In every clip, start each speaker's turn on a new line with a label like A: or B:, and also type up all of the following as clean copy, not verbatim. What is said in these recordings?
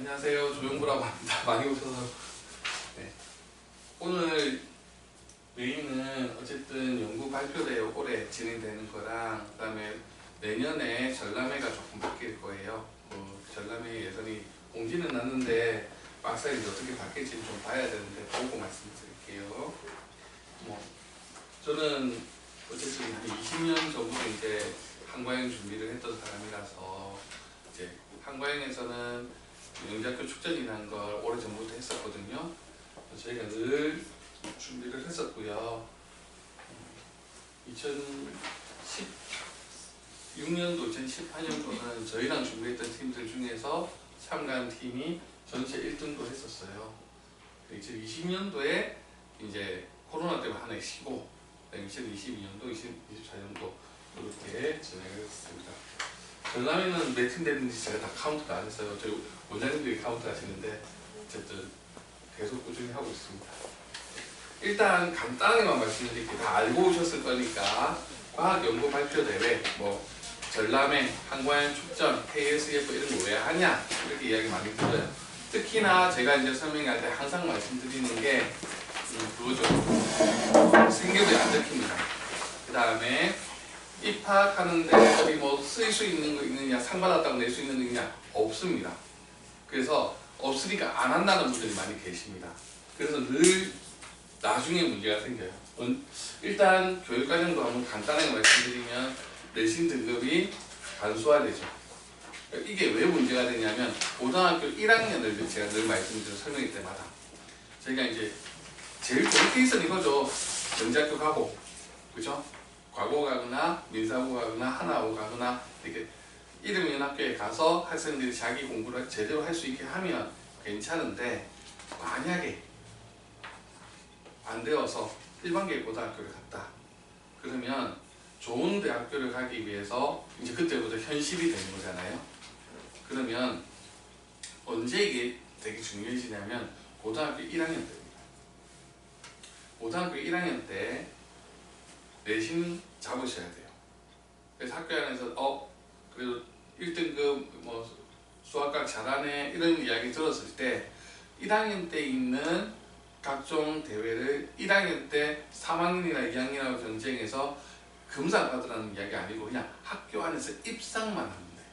A: 안녕하세요. 조용구라고 합니다. 많이 오셔서. 네. 오늘 메인은 어쨌든 연구 발표대회 올해 진행되는 거랑 그다음에 내년에 전람회가 조금 바뀔 거예요. 전람회 예선이 공지는 났는데 막상 이제 어떻게 바뀔지 좀 봐야 되는데 보고 말씀드릴게요. 저는 어쨌든 한 20년 전부터 이제 한과형 준비를 했던 사람이라서 이제 한과형에서는 영재학교 축전이라는 걸 오래전부터 했었거든요. 저희가 늘 준비를 했었고요. 2016년도, 2018년도는 저희랑 준비했던 팀들 중에서 참가한 팀이 전체 1등도 했었어요. 2020년도에 이제 코로나 때문에 하나 쉬고 2022년도, 2024년도 이렇게 진행을 했습니다. 전람회는 몇 팀 됐는지 제가 다 카운트를 안 했어요. 저희 원장님들이 카운트 하시는데 어쨌든 계속 꾸준히 하고 있습니다. 일단 간단하게만 말씀드릴게요. 다 알고 오셨을 거니까 과학연구발표대회, 전람회, 한과형 축전, KSF 이런 거 왜 하냐 이렇게 이야기 많이 들어요. 특히나 제가 이제 설명할 때 항상 말씀드리는 게 그거죠. 생계부에 안 적힙니다. 그 다음에 입학하는데 어디 쓸 수 있는 거 있느냐, 상 받았다고 낼 수 있는 거 있느냐 없습니다. 그래서 없으니까 안 한다는 분들이 많이 계십니다. 그래서 늘 나중에 문제가 생겨요. 일단 교육과정도 한번 간단하게 말씀드리면 내신 등급이 간소화되죠. 이게 왜 문제가 되냐면 고등학교 1학년을 제가 늘 말씀드려 설명할 때마다 저희가 이제 제일 좋은 케이스는 이거죠. 영재학교 가고, 그죠? 과고 가거나 민사고 가거나 하나고 가거나 이렇게 이름 있는 학교에 가서 학생들이 자기 공부를 제대로 할 수 있게 하면 괜찮은데 만약에 안 되어서 일반계획 고등학교를 갔다. 그러면 좋은 대학교를 가기 위해서 이제 그때부터 현실이 되는 거잖아요. 그러면 언제 이게 되게 중요해지냐면 고등학교 1학년 때입니다. 고등학교 1학년 때 내신 잡으셔야 돼요. 그래서 학교 안에서 그래도 1등급 수학학 잘하네 이런 이야기 들었을 때 1학년 때 있는 각종 대회를 1학년 때 3학년이나 2학년하고 경쟁해서 금상 받으라는 이야기 아니고 그냥 학교 안에서 입상만 하면 돼요.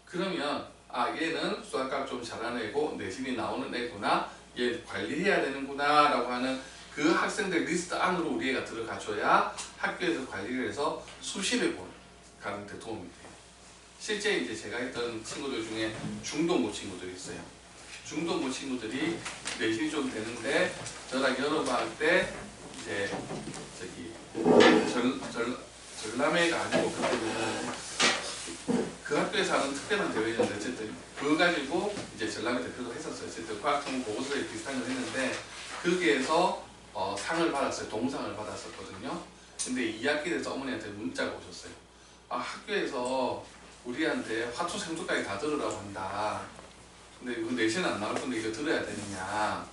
A: 그러면 얘는 수학학 좀 잘하는 애고 내신이 나오는 애구나, 얘 관리해야 되는구나 라고 하는 그 학생들 리스트 안으로 우리 애가 들어가줘야 학교에서 관리를 해서 수시를 가는 데 도움이 돼요. 실제 이제 제가 했던 친구들 중에 중동고 친구들이 있어요. 중동고 친구들이 내신이 좀 되는데 저랑 여름방학 때 이제 전람회가 아니고 그때는 그 학교에서 하는 특별한 대회였는데 어쨌든 그거 가지고 이제 전람회 대표도 했었어요. 어쨌든 과학청 보고서에 비슷한 걸 했는데 거기에서 상을 받았어요. 동상을 받았었거든요. 근데 2학기 돼서 어머니한테 문자가 오셨어요. 학교에서 우리한테 화투 생투까지 다 들으라고 한다. 근데 그 내신 안 나올 건데 이거 들어야 되느냐.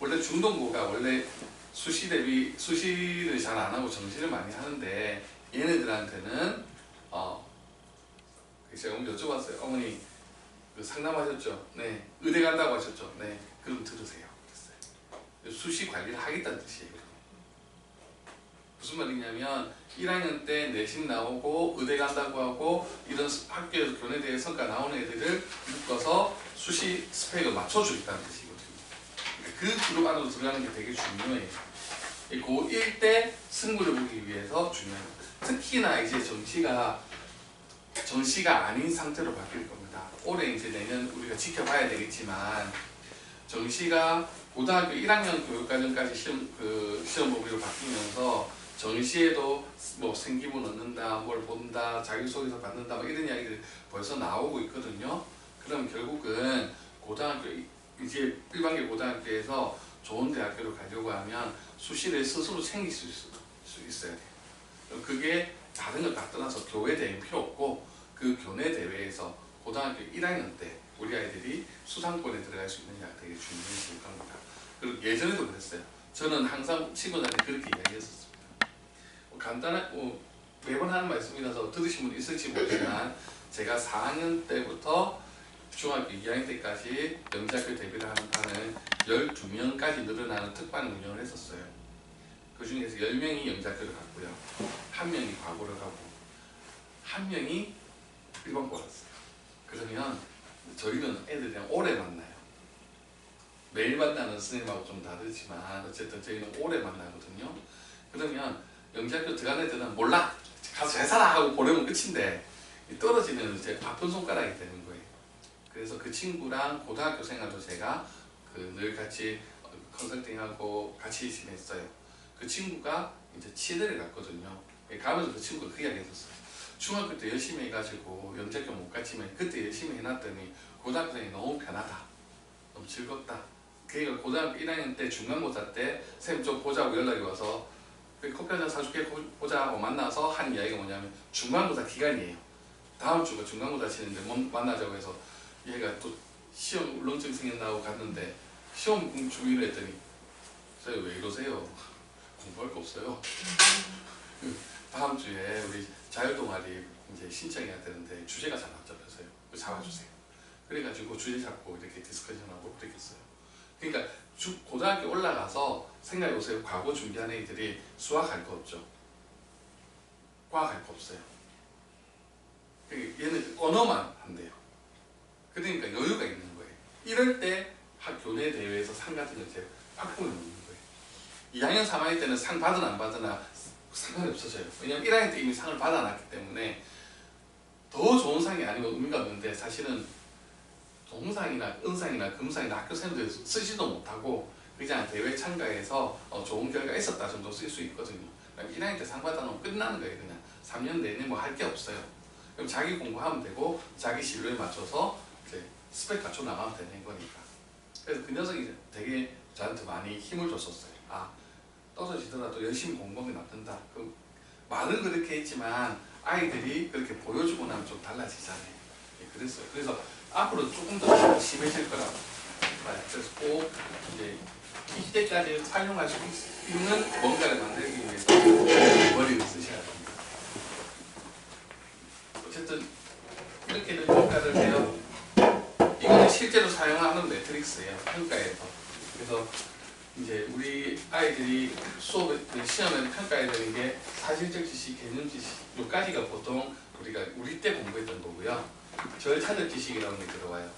A: 원래 중동고가 원래 수시 대비 수시를 잘 안 하고 정시를 많이 하는데 얘네들한테는 제가 여쭤봤어요. 어머니 상담하셨죠? 네. 의대 간다고 하셨죠? 네. 그럼 들으세요. 그랬어요. 수시 관리를 하겠다는 뜻이에요. 무슨 말이냐면 1학년 때 내신 나오고 의대 간다고 하고 이런 학교에서 교내대회 성과 나오는 애들을 묶어서 수시 스펙을 맞춰주겠다는 뜻이거든요. 그 그룹 안으로 들어가는 게 되게 중요해요. 고1 때 승부를 보기 위해서 중요합니다. 특히나 이제 정시가 아닌 상태로 바뀔 겁니다. 올해 이제 내년 우리가 지켜봐야 되겠지만 정시가 고등학교 1학년 교육과정까지 시험 범위로 바뀌면서 정시에도 생기부 넣는다, 뭘 본다, 자기소개서 받는다 이런 이야기들이 벌써 나오고 있거든요. 그럼 결국은 고등학교 이제 일반계 고등학교에서 좋은 대학교를 가려고 하면 수시를 스스로 챙길 수 있어야 돼요. 그게 다른 걸 다 떠나서 교외 대회 필요 없고 그 교내 대회에서 고등학교 1학년 때 우리 아이들이 수상권에 들어갈 수 있느냐가 되게 중요해질 겁니다. 그리고 예전에도 그랬어요. 저는 항상 친구들한테 그렇게 이야기했었습니다. 매번 하는 말씀이라서 들으신 분 있을지 모르지만 제가 4학년 때부터 중학교 2학년 때까지 영재학교 대비를 하는 반은 12명까지 늘어나는 특반을 운영을 했었어요. 그 중에서 10명이 영재학교를 갔고요. 1명이 과고를 가고 1명이 일반고 갔어요. 그러면 저희는 애들이랑 오래 만나요. 매일 만나는 선생님하고 좀 다르지만 어쨌든 저희는 오래 만나거든요. 그러면 영재학교 들어간 애들은 몰라! 가서 잘 살아! 하고 보내면 끝인데 떨어지는 이제 아픈 손가락이 되는 거예요. 그래서 그 친구랑 고등학교 생활도 제가 늘 같이 컨설팅하고 같이 지냈어요. 그 친구가 이제 치대를 갔거든요. 가면서 그 친구가 그 이야기 했었어요. 중학교 때 열심히 해가지고 영재학교 못 갔지만 그때 열심히 해놨더니 고등학생이 너무 편하다. 너무 즐겁다. 걔가 고등학교 1학년 때 중간고사 때 쌤 좀 보자고 연락이 와서 커피 한잔 사줄게 보자 하고 만나서 한 이야기가 뭐냐면 중간고사 기간이에요. 다음 주가 중간고사 치는데 만나자고 해서 얘가 또 시험 울렁증 생겼나고 갔는데 시험 중위를 했더니 쌤 왜 이러세요? 공부할 거 없어요. 다음 주에 우리 자율동아리 이제 신청해야 되는데 주제가 잘 안 잡혀서요. 잡아주세요. 그래가지고 주제 잡고 이렇게 디스커션하고 그랬겠어요. 그러니까 고등학교 올라가서 생각해보세요. 과거 준비하는 애들이 수학할 거 없죠. 과학할 거 없어요. 얘는 언어만 한대요. 그러니까 여유가 있는 거예요. 이럴 때 교내 대회에서 상 같은 거 이제 팍 보는 거예요. 2학년 3학년 때는 상 받으나 안 받으나 상관이 없어져요. 왜냐면 1학년 때 이미 상을 받아놨기 때문에 더 좋은 상이 아니면 의미가 없는데 사실은 동상이나 은상이나 금상이나 학교 선생님들 쓰지도 못하고 그냥 대회 참가해서 좋은 결과 있었다 정도 쓸 수 있거든요. 1학년 때 상 받아놓으면 끝나는 거예요. 그냥 3년 내내 뭐 할 게 없어요. 그럼 자기 공부하면 되고 자기 진로에 맞춰서 이제 스펙 갖춰 나가면 되는 거니까. 그래서 그 녀석이 되게 저한테 많이 힘을 줬었어요. 아, 떨어지더라도 열심히 공부하면 놔둔다. 그 말은 그렇게 했지만 아이들이 그렇게 보여주고 나면 좀 달라지잖아요. 그랬어요. 그래서 앞으로 조금 더 심해질 거라고. 그래서 꼭 이제 이때까지 활용할 수 있는 뭔가를 만들기 위해서 머리를 쓰셔야 됩니다. 어쨌든 이렇게는 평가를 해요. 이거는 실제로 사용하는 매트릭스예요. 평가에서. 그래서 이제 우리 아이들이 수업 시험에서 평가해야 되는 게 사실적 지식, 개념 지식 요까지가 보통 우리가 우리 때 공부했던 거고요. 절차적 지식이라는 게 들어와요.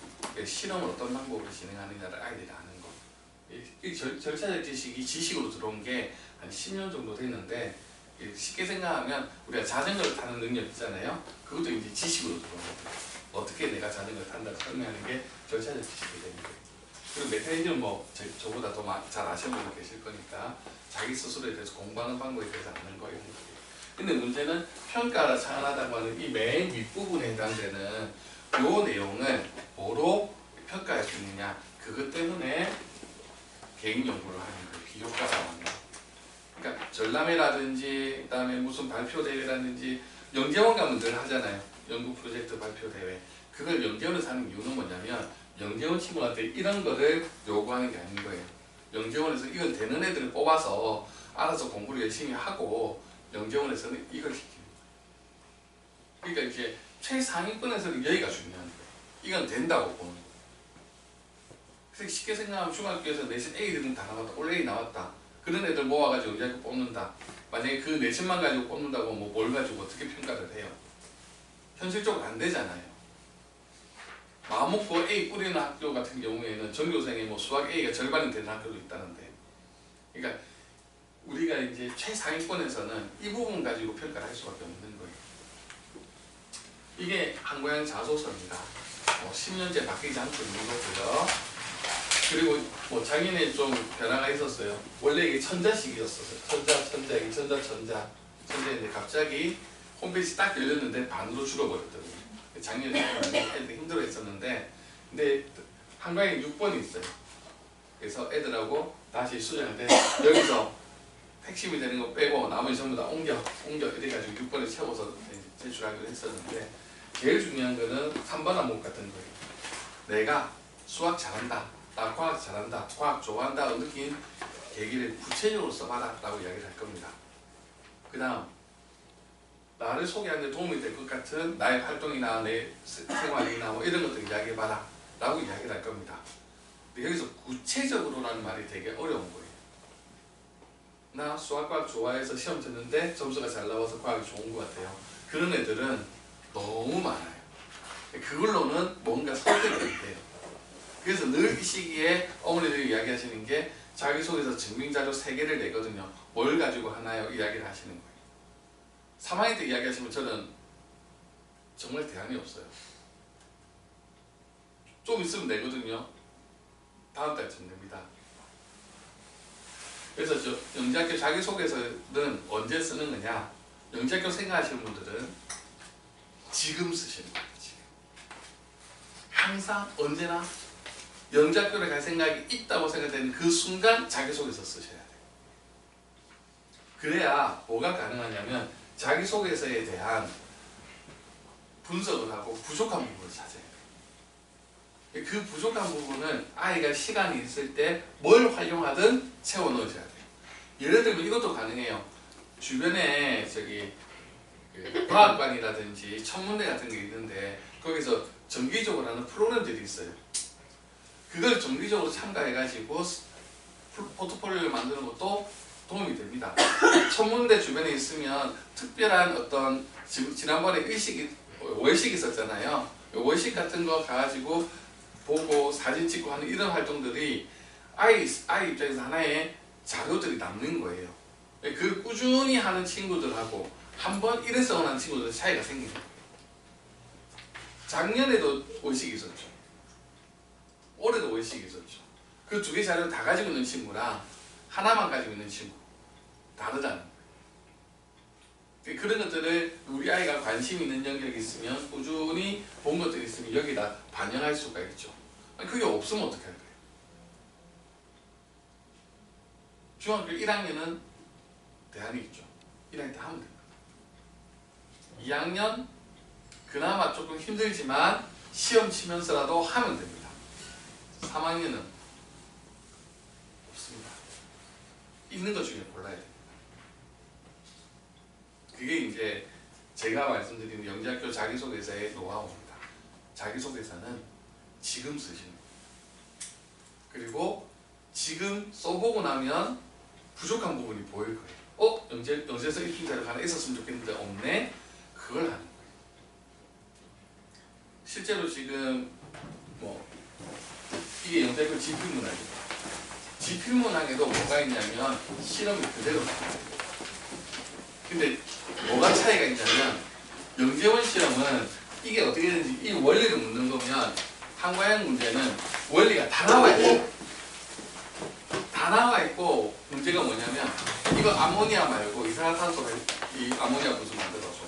A: 실험을 어떤 방법으로 진행하느냐를 아이들이 아는 거. 이 절차적 지식이 지식으로 들어온 게 한 10년 정도 됐는데 쉽게 생각하면 우리가 자전거를 타는 능력 있잖아요. 그것도 이제 지식으로 들어온 거예요. 어떻게 내가 자전거를 탄다고 설명하는 게 절차적 지식이 되는 거예요. 그리고 메커니즘은 뭐 저보다 더 잘 아시는 분이 계실 거니까 자기 스스로에 대해서 공부하는 방법에 대해서 아는 거예요. 근데 문제는 평가를 차원하다고 하는 이 맨 윗부분에 해당되는 요 내용을 뭐로 평가할 수 있느냐. 그것 때문에 개인 연구를 하는 거예요. 비교과가 나옵니다. 그러니까 전람회라든지 그다음에 무슨 발표 대회라든지 영재원 가면 늘 하잖아요. 연구 프로젝트 발표 대회. 그걸 영재원에서 하는 이유는 뭐냐면 영재원 친구한테 이런 거를 요구하는 게 아닌 거예요. 영재원에서 이건 되는 애들을 뽑아서 알아서 공부를 열심히 하고 영재원에서는 이걸 시키는 거예요. 그러니까 이제 최상위권에서는 여기가 중요한 거예요. 이건 된다고 보는 거예요. 그래서 쉽게 생각하면 중학교에서 내신 A들은 다 나왔다. 올 A 나왔다. 그런 애들 모아가지고 영재학교 뽑는다. 만약에 그 내신만 가지고 뽑는다고 뭐 뭘 가지고 어떻게 평가를 해요? 현실적으로 안 되잖아요. 마음먹고 A 뿌리는 학교 같은 경우에는 전교생의 뭐 수학 A가 절반이 되는 학교도 있다는데. 그러니까 우리가 이제 최상위권에서는 이 부분 가지고 평가를 할 수밖에 없는 거예요. 이게 한고양 자소서입니다. 10년째 바뀌지 않고 있는 거고요. 그리고 뭐 작년에 좀 변화가 있었어요. 원래 이게 천자식이었어요. 천자인데 갑자기 홈페이지 딱 열렸는데 반으로 줄어버렸더라고요. 작년에 애들 힘들어했었는데 근데 한고양이 6번이 있어요. 그래서 애들하고 다시 수정할 때 여기서 핵심이 되는 거 빼고 나머지 전부 다 옮겨 이래가지고 6번을 채워서 제출하기로 했었는데 제일 중요한 거는 3번 항목 같은 거예요. 내가 수학 잘한다, 나 과학 잘한다, 과학 좋아한다 느낀 계기를 구체적으로 써봐라 라고 이야기를 할 겁니다. 그 다음 나를 소개하는 데 도움이 될 것 같은 나의 활동이나 내 생활이나 뭐 이런 것들 이야기해봐라 라고 이야기를 할 겁니다. 근데 여기서 구체적으로라는 말이 되게 어려운 거예요. 나 수학과학 좋아해서 시험 쳤는데 점수가 잘 나와서 과학이 좋은 것 같아요. 그런 애들은 너무 많아요. 그걸로는 뭔가 설득이 안 돼요. 그래서 늘 이 시기에 어머니들이 이야기하시는 게 자기소개서 증빙자료 3개를 내거든요. 뭘 가지고 하나요? 이야기를 하시는 거예요. 3학년 때 이야기하시면 저는 정말 대안이 없어요. 좀 있으면 내거든요. 다음 달쯤 냅니다. 그래서 저 영재학교 자기소개서는 언제 쓰는 거냐? 영재학교 생각하시는 분들은 지금 쓰시는 거예요. 지금. 항상 언제나 영재학교를 갈 생각이 있다고 생각되는 그 순간 자기소개서 쓰셔야 돼요. 그래야 뭐가 가능하냐면 자기소개서에 대한 분석을 하고 부족한 부분을 찾아야 돼요. 그 부족한 부분은 아이가 시간이 있을 때 뭘 활용하든 채워 넣으셔야 돼요. 예를 들면 이것도 가능해요. 주변에 그 과학관이라든지 천문대 같은 게 있는데 거기서 정기적으로 하는 프로그램들이 있어요. 그걸 정기적으로 참가해가지고 포트폴리오를 만드는 것도 도움이 됩니다. 천문대 주변에 있으면 특별한 어떤 지난번에 월식 있었잖아요. 월식 같은 거 가지고 보고 사진 찍고 하는 이런 활동들이 아이 입장에서 하나의 자료들이 남는 거예요. 그 꾸준히 하는 친구들하고 한번 일회성을 하는 친구들 차이가 생기는 거예요. 작년에도 월식이 있었죠. 올해도 월식이 있었죠. 그 2개 자료를 다 가지고 있는 친구랑 하나만 가지고 있는 친구 다르다는 거예요. 그런 것들을 우리 아이가 관심 있는 영역이 있으면 꾸준히 본 것들이 있으면 여기다 반영할 수가 있죠. 그게 없으면 어떻게 할 거예요? 중학교 1학년은 대안이 있죠. 1학년 때 하면 됩니다. 2학년 그나마 조금 힘들지만 시험 치면서라도 하면 됩니다. 3학년은 없습니다. 있는 것 중에 골라야 됩니다. 그게 이제 제가 말씀드리는 영재학교 자기소개서의 노하우입니다. 자기소개서는 지금 쓰시는 거예요. 그리고 지금 써보고 나면 부족한 부분이 보일 거예요. 영재서 1등 자료가 하나 있었으면 좋겠는데 없네? 그걸 하는 거예요. 실제로 지금 이게 영재학교 지필문항입니다. 지필문항에도 뭐가 있냐면 실험이 그대로 나와요. 근데 뭐가 차이가 있냐면 영재원 실험은 이게 어떻게 되는지 이 원리를 묻는 거면 한과형 문제는 원리가 다 나와 있어요. 다 나와 있고 문제가 뭐냐면 이거 아모니아 말고 이산화탄소 이 아모니아 분수 만들어서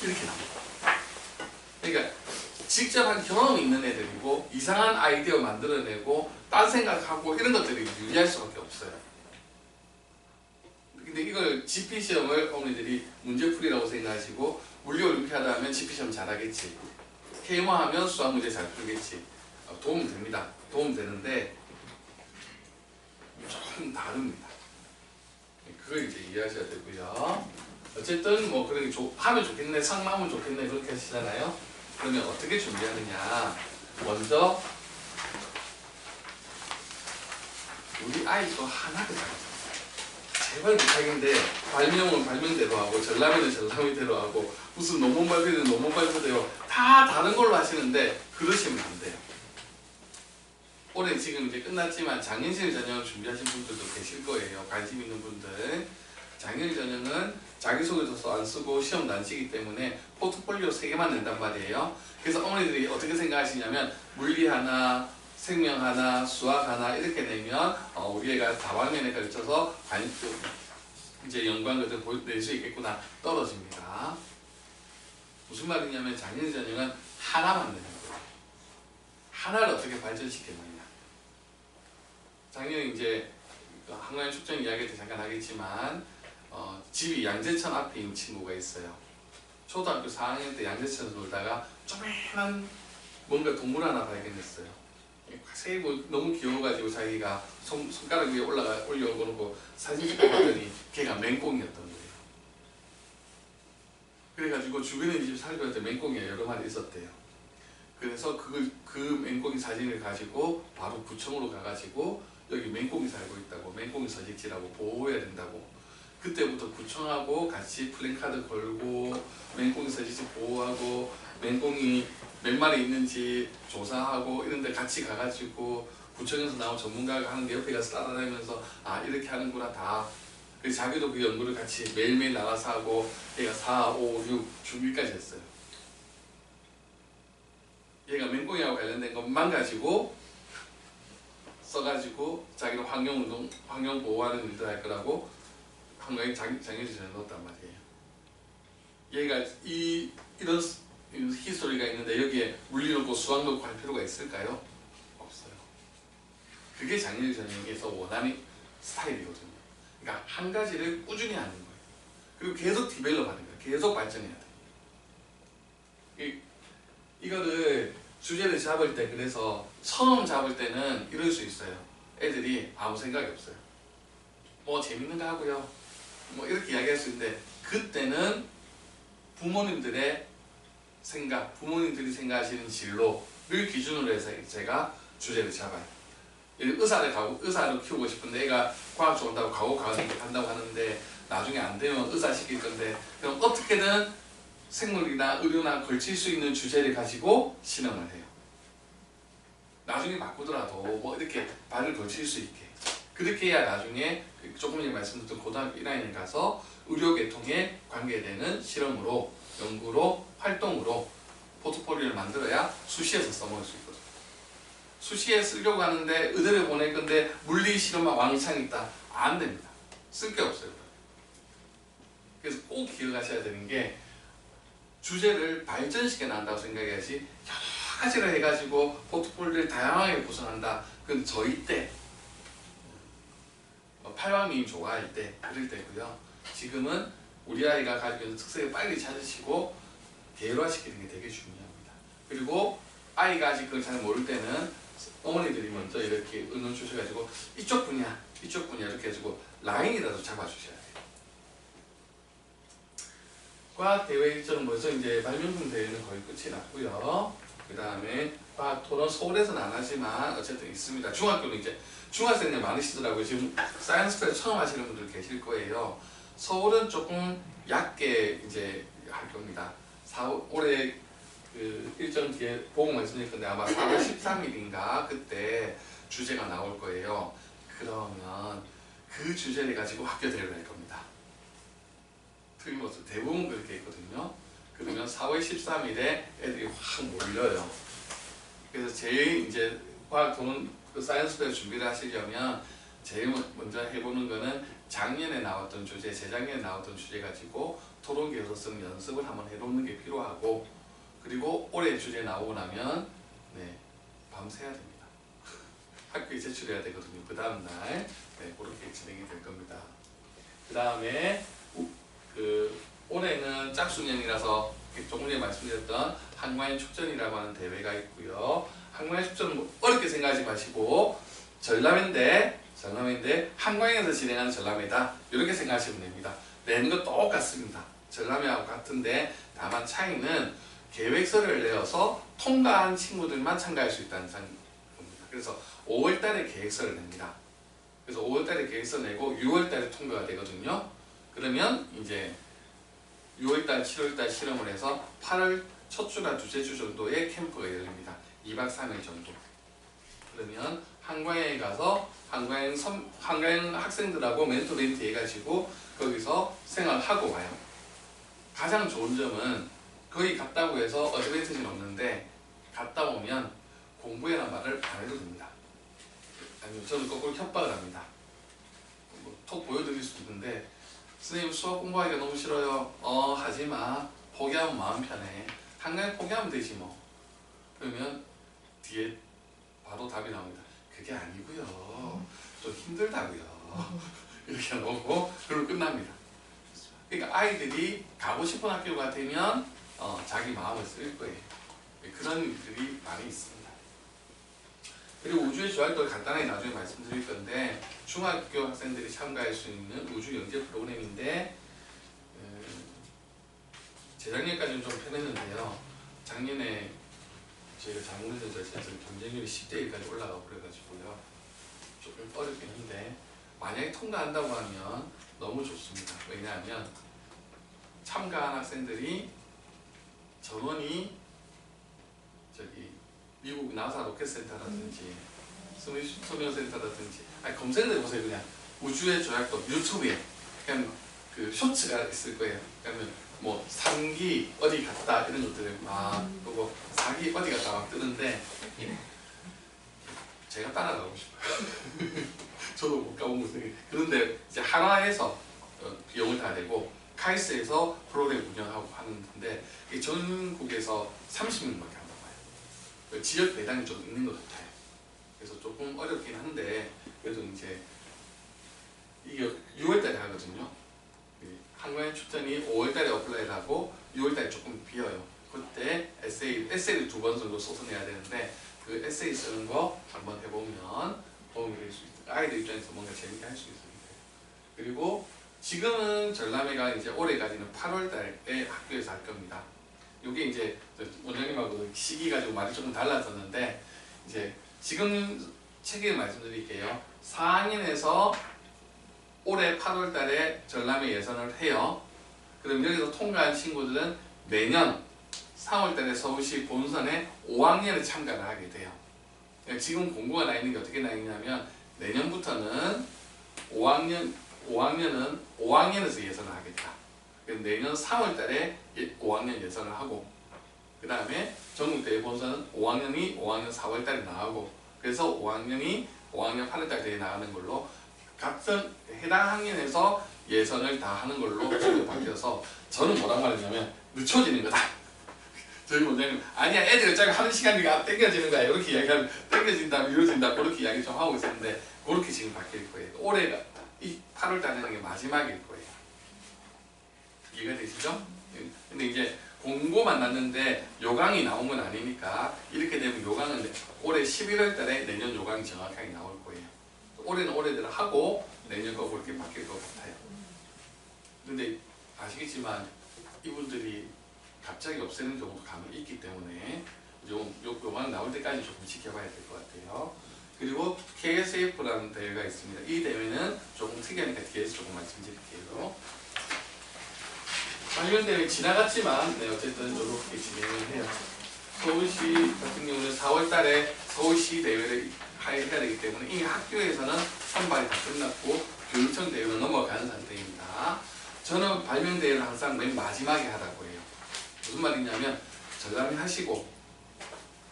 A: 이렇게 나옵니다. 그러니까 직접 한 경험이 있는 애들이고 이상한 아이디어 만들어내고 딴 생각하고 이런 것들이 유리할 수밖에 없어요. 근데 이걸 GP시험을 어머니들이 문제풀이라고 생각하시고 물리 올림피아드 하면 GP시험 잘하겠지. K1 하면 수학 문제 잘 풀겠지. 도움 됩니다. 도움 되는데 조금 다릅니다. 그걸 이제 이해하셔야 되고요. 어쨌든 뭐 그런 게 하면 좋겠네, 상 나오면 좋겠네 그렇게 하시잖아요. 그러면 어떻게 준비하느냐? 먼저 우리 아이 거 하나도 잘했어요. 제발 부탁인데 발명은 발명대로 하고 전람회는 전람회대로 하고 무슨 논문 발표는 논문 발표대로 다 다른 걸로 하시는데 그러시면 안 돼요. 올해 지금 이제 끝났지만 장인실 전형을 준비하신 분들도 계실 거예요. 관심 있는 분들. 장인실 전형은 자기소개서도 안 쓰고 시험도 안 치기 때문에 포트폴리오 3개만 낸단 말이에요. 그래서 어머니들이 어떻게 생각하시냐면 물리 하나, 생명 하나, 수학 하나 이렇게 내면 우리 애가 다방면에 걸쳐서 이제 연구한 것을 낼 수 있겠구나 떨어집니다. 무슨 말이냐면 장인실 전형은 하나만 내는 거예요. 하나를 어떻게 발전시켰느냐. 작년에 이제 한가위 축전 이야기 때 잠깐 하겠지만 집이 양재천 앞에 있는 친구가 있어요. 초등학교 4학년 때 양재천에서 놀다가 조그만한 뭔가 동물 하나 발견했어요. 자세히 너무 귀여워가지고 자기가 손가락 위에 올려놓고 사진 찍고 봤더니 걔가 맹꽁이었던 거예요. 그래가지고 주변에 이제 살펴볼 때 맹꽁이가 여러 마리 있었대요. 그래서 그 맹꽁이 사진을 가지고 바로 구청으로 가가지고 여기 맹꽁이 살고 있다고, 맹꽁이 서식지라고 보호해야 된다고. 그때부터 구청하고 같이 플랜카드 걸고 맹꽁이 서식지 보호하고 맹꽁이 몇 마리 있는지 조사하고 이런 데 같이 가가지고 구청에서 나온 전문가가 하는 게 옆에 가서 따라다니면서 아 이렇게 하는구나 다. 그래서 자기도 그 연구를 같이 매일매일 나가서 하고 얘가 4, 5, 6 중1까지 했어요. 얘가 맹꽁이하고 관련된 것만 가지고 써가지고 자기는 환경운동, 환경보호하는 일들 할 거라고 한강에 장애지 전에 넣었단 말이에요. 얘가 이런 히스토리가 있는데 여기에 물리 넣고 수학 넣고 할 필요가 있을까요? 없어요. 그게 장애지 전형에서 원하는 스타일이거든요. 그러니까 한 가지를 꾸준히 하는 거예요. 그리고 계속 디벨롭 하는 거예요. 계속 발전해야 돼요. 이거를 주제를 잡을 때 그래서 처음 잡을 때는 이럴 수 있어요. 애들이 아무 생각이 없어요. 뭐 재밌는 거 하고요. 뭐 이렇게 이야기할 수 있는데 그때는 부모님들의 생각, 부모님들이 생각하시는 진로를 기준으로 해서 제가 주제를 잡아요. 의사를 키우고 싶은데 애가 과학 좋아한다고 과거 간다고 하는데 나중에 안 되면 의사 시킬 건데 그럼 어떻게든 생물이나 의료나 걸칠 수 있는 주제를 가지고 실험을 해요. 나중에 바꾸더라도 뭐 이렇게 발을 걸칠 수 있게 그렇게 해야 나중에 조금 전에 말씀드렸던 고등학교 1학년 가서 의료계통에 관계되는 실험으로 연구로 활동으로 포트폴리오를 만들어야 수시에서 써먹을 수 있거든요. 수시에 쓰려고 하는데 의대를 보낼 건데 물리 실험만 왕창 있다. 안 됩니다. 쓸 게 없어요. 그래서 꼭 기억하셔야 되는 게 주제를 발전시켜 나간다고 생각해야지 여러 가지를 해가지고 포트폴리오를 다양하게 구성한다. 그건 저희 때 팔방미인 좋아할 때 그럴 때고요. 지금은 우리 아이가 가지고 있는 특색을 빨리 찾으시고 계열화시키는 게 되게 중요합니다. 그리고 아이가 아직 그걸 잘 모를 때는 어머니들이 먼저 이렇게 의논 주셔가지고 이쪽 분야 이렇게 해주고 라인이라도 잡아주셔야 돼요. 과학대회 일정은 벌써 이제 발명품 대회는 거의 끝이 났고요. 그 다음에 과학토론 서울에서는 안 하지만 어쨌든 있습니다. 중학교는 이제 중학생들 많으시더라고요. 지금 사이언스페어 처음 하시는 분들 계실 거예요. 서울은 조금 얕게 이제 할 겁니다. 올해 그 일정 뒤에 보고 말씀드릴 건데 아마 4월 13일인가 그때 주제가 나올 거예요. 그러면 그 주제를 가지고 학교 대회를 할 겁니다. 틀림없이 대부분 그렇게 있거든요. 그러면 4월 13일에 애들이 확 몰려요. 그래서 제일 이제 과학 토론 그 사이언스페어 준비를 하시려면 제일 먼저 해보는 거는 작년에 나왔던 주제, 재작년에 나왔던 주제 가지고 토론 개요서성 연습을 한번 해놓는 게 필요하고 그리고 올해 주제 나오고 나면 네, 밤새야 됩니다. 학교에 제출해야 되거든요. 그 다음날 네, 그렇게 진행이 될 겁니다. 그 다음에 올해는 짝수년이라서 조금 전에 말씀드렸던 한과인 축전이라고 하는 대회가 있고요. 한과인 축전은 뭐 어렵게 생각하지 마시고 전람회인데 한과인에서 진행하는 전람회다 이렇게 생각하시면 됩니다. 내는 거 똑같습니다. 전람회하고 같은데 다만 차이는 계획서를 내어서 통과한 친구들만 참가할 수 있다는 겁니다. 그래서 5월달에 계획서를 냅니다. 그래서 5월달에 계획서 내고 6월달에 통과가 되거든요. 그러면 이제 6월달, 7월달 실험을 해서 8월 첫 주나 두째 주 정도에 캠프가 열립니다. 2박 3일 정도. 그러면 한과에 가서 한과인 학생들하고 멘토링 해가지고 거기서 생활하고 와요. 가장 좋은 점은 거기 갔다고 해서 어드밴티지는 없는데 갔다 오면 공부해란 말을 안 해도 됩니다. 아니면 저는 거꾸로 협박을 합니다. 톡 보여드릴 수도 있는데 선생님 수학 공부하기가 너무 싫어요. 하지마. 포기하면 마음 편해. 한강에 포기하면 되지 뭐. 그러면 뒤에 바로 답이 나옵니다. 그게 아니고요. 좀 힘들다고요. 이렇게 놓고 그리고 끝납니다. 그러니까 아이들이 가고 싶은 학교 같으면 자기 마음을 쓸 거예요. 그런 일들이 많이 있습니다. 그리고 우주의 주활동을 간단하게 나중에 말씀드릴 건데 중학교 학생들이 참가할 수 있는 우주 영재 프로그램인데 재작년까지는 좀 편했는데요. 작년에 저희가 자문에서 경쟁률이 10대 1까지 올라가 버려가지고요. 조금 어렵긴 한데 만약에 통과한다고 하면 너무 좋습니다. 왜냐하면 참가한 학생들이 전원이 저기 미국 나사 로켓센터라든지 소명센터라든지 검색을 해보세요. 그냥 우주의 조약도 유튜브에 그냥 그 쇼츠가 있을 거예요. 그러면 뭐 3기 어디 갔다 이런 것들을 막 보고 4기 어디 갔다 막 뜨는데 제가 따라가고 싶어요. 저도 못 가본 곳에. 그런데 이제 하나에서 비용을 다 내고 카이스트에서 프로그램 운영하고 하는데 전국에서 30명밖에 안 나와요. 지역 배당이 좀 있는 것 같아요. 그래서 조금 어렵긴 한데 그래도 이제 이게 6월달에 하거든요. 한국의 추천이 5월달에 어플라이를 하고 6월달에 조금 비어요. 그때 에세이를 2번 정도 써서 내야 되는데 그 에세이 쓰는 거 한번 해보면 도움이 될 수 있어요. 아이들 입장에서 뭔가 재밌게 할 수 있습니다. 그리고 지금은 전람회가 이제 올해까지는 8월달에 학교에서 할 겁니다. 이게 이제 원장님하고 시기 가지고 말이 조금 달라졌는데 이제 지금 책을 말씀드릴게요. 4학년에서 올해 8월달에 전람회 예선을 해요. 그럼 여기서 통과한 친구들은 내년 3월달에 서울시 본선에 5학년에 참가를 하게 돼요. 지금 공고가 나 있는 게 어떻게 나 있냐면 내년부터는 5학년은 5학년에서 예선을 하겠다. 내년 3월달에 5학년 예선을 하고 그 다음에 전국대회 본선은 5학년이 5학년 4월달에 나가고 그래서 5학년이 5학년 8월달에 나가는 걸로 같은 해당 학년에서 예선을 다 하는 걸로 바뀌어서 저는 뭐라고 말했냐면 늦춰지는 거다. 저희 원장님 아니야 애들 어차피 하는 시간이 땡겨지는 거야 이렇게 이야기하면 땡겨진다 미뤄진다 그렇게 이야기 좀 하고 있었는데 그렇게 지금 바뀔 거예요. 올해가 이 8월 달에는 게 마지막일 거예요. 이해가 되시죠? 근데 이제 공고만 났는데 요강이 나온 건 아니니까 이렇게 되면 요강은 올해 11월 달에 내년 요강이 정확하게 나올 거예요. 올해는 올해대로 하고 내년 거 그렇게 바뀔 것 같아요. 근데 아시겠지만 이분들이 갑자기 없애는 경우도 간혹 있기 때문에 요강 나올 때까지 조금 지켜봐야 될 것 같아요. 그리고 KSF라는 대회가 있습니다. 이 대회는 조금 특이하니까 뒤에서 조금 말씀드릴게요. 관련 대회 지나갔지만 어쨌든 이렇게 진행을 해요. 서울시 같은 경우는 4월달에 서울시 대회를 해야 되기 때문에 이 학교에서는 선발이 다 끝났고 교육청 대회로 넘어가는 상태입니다. 저는 발명 대회를 항상 맨 마지막에 하라고 해요. 무슨 말이냐면 전람회 하시고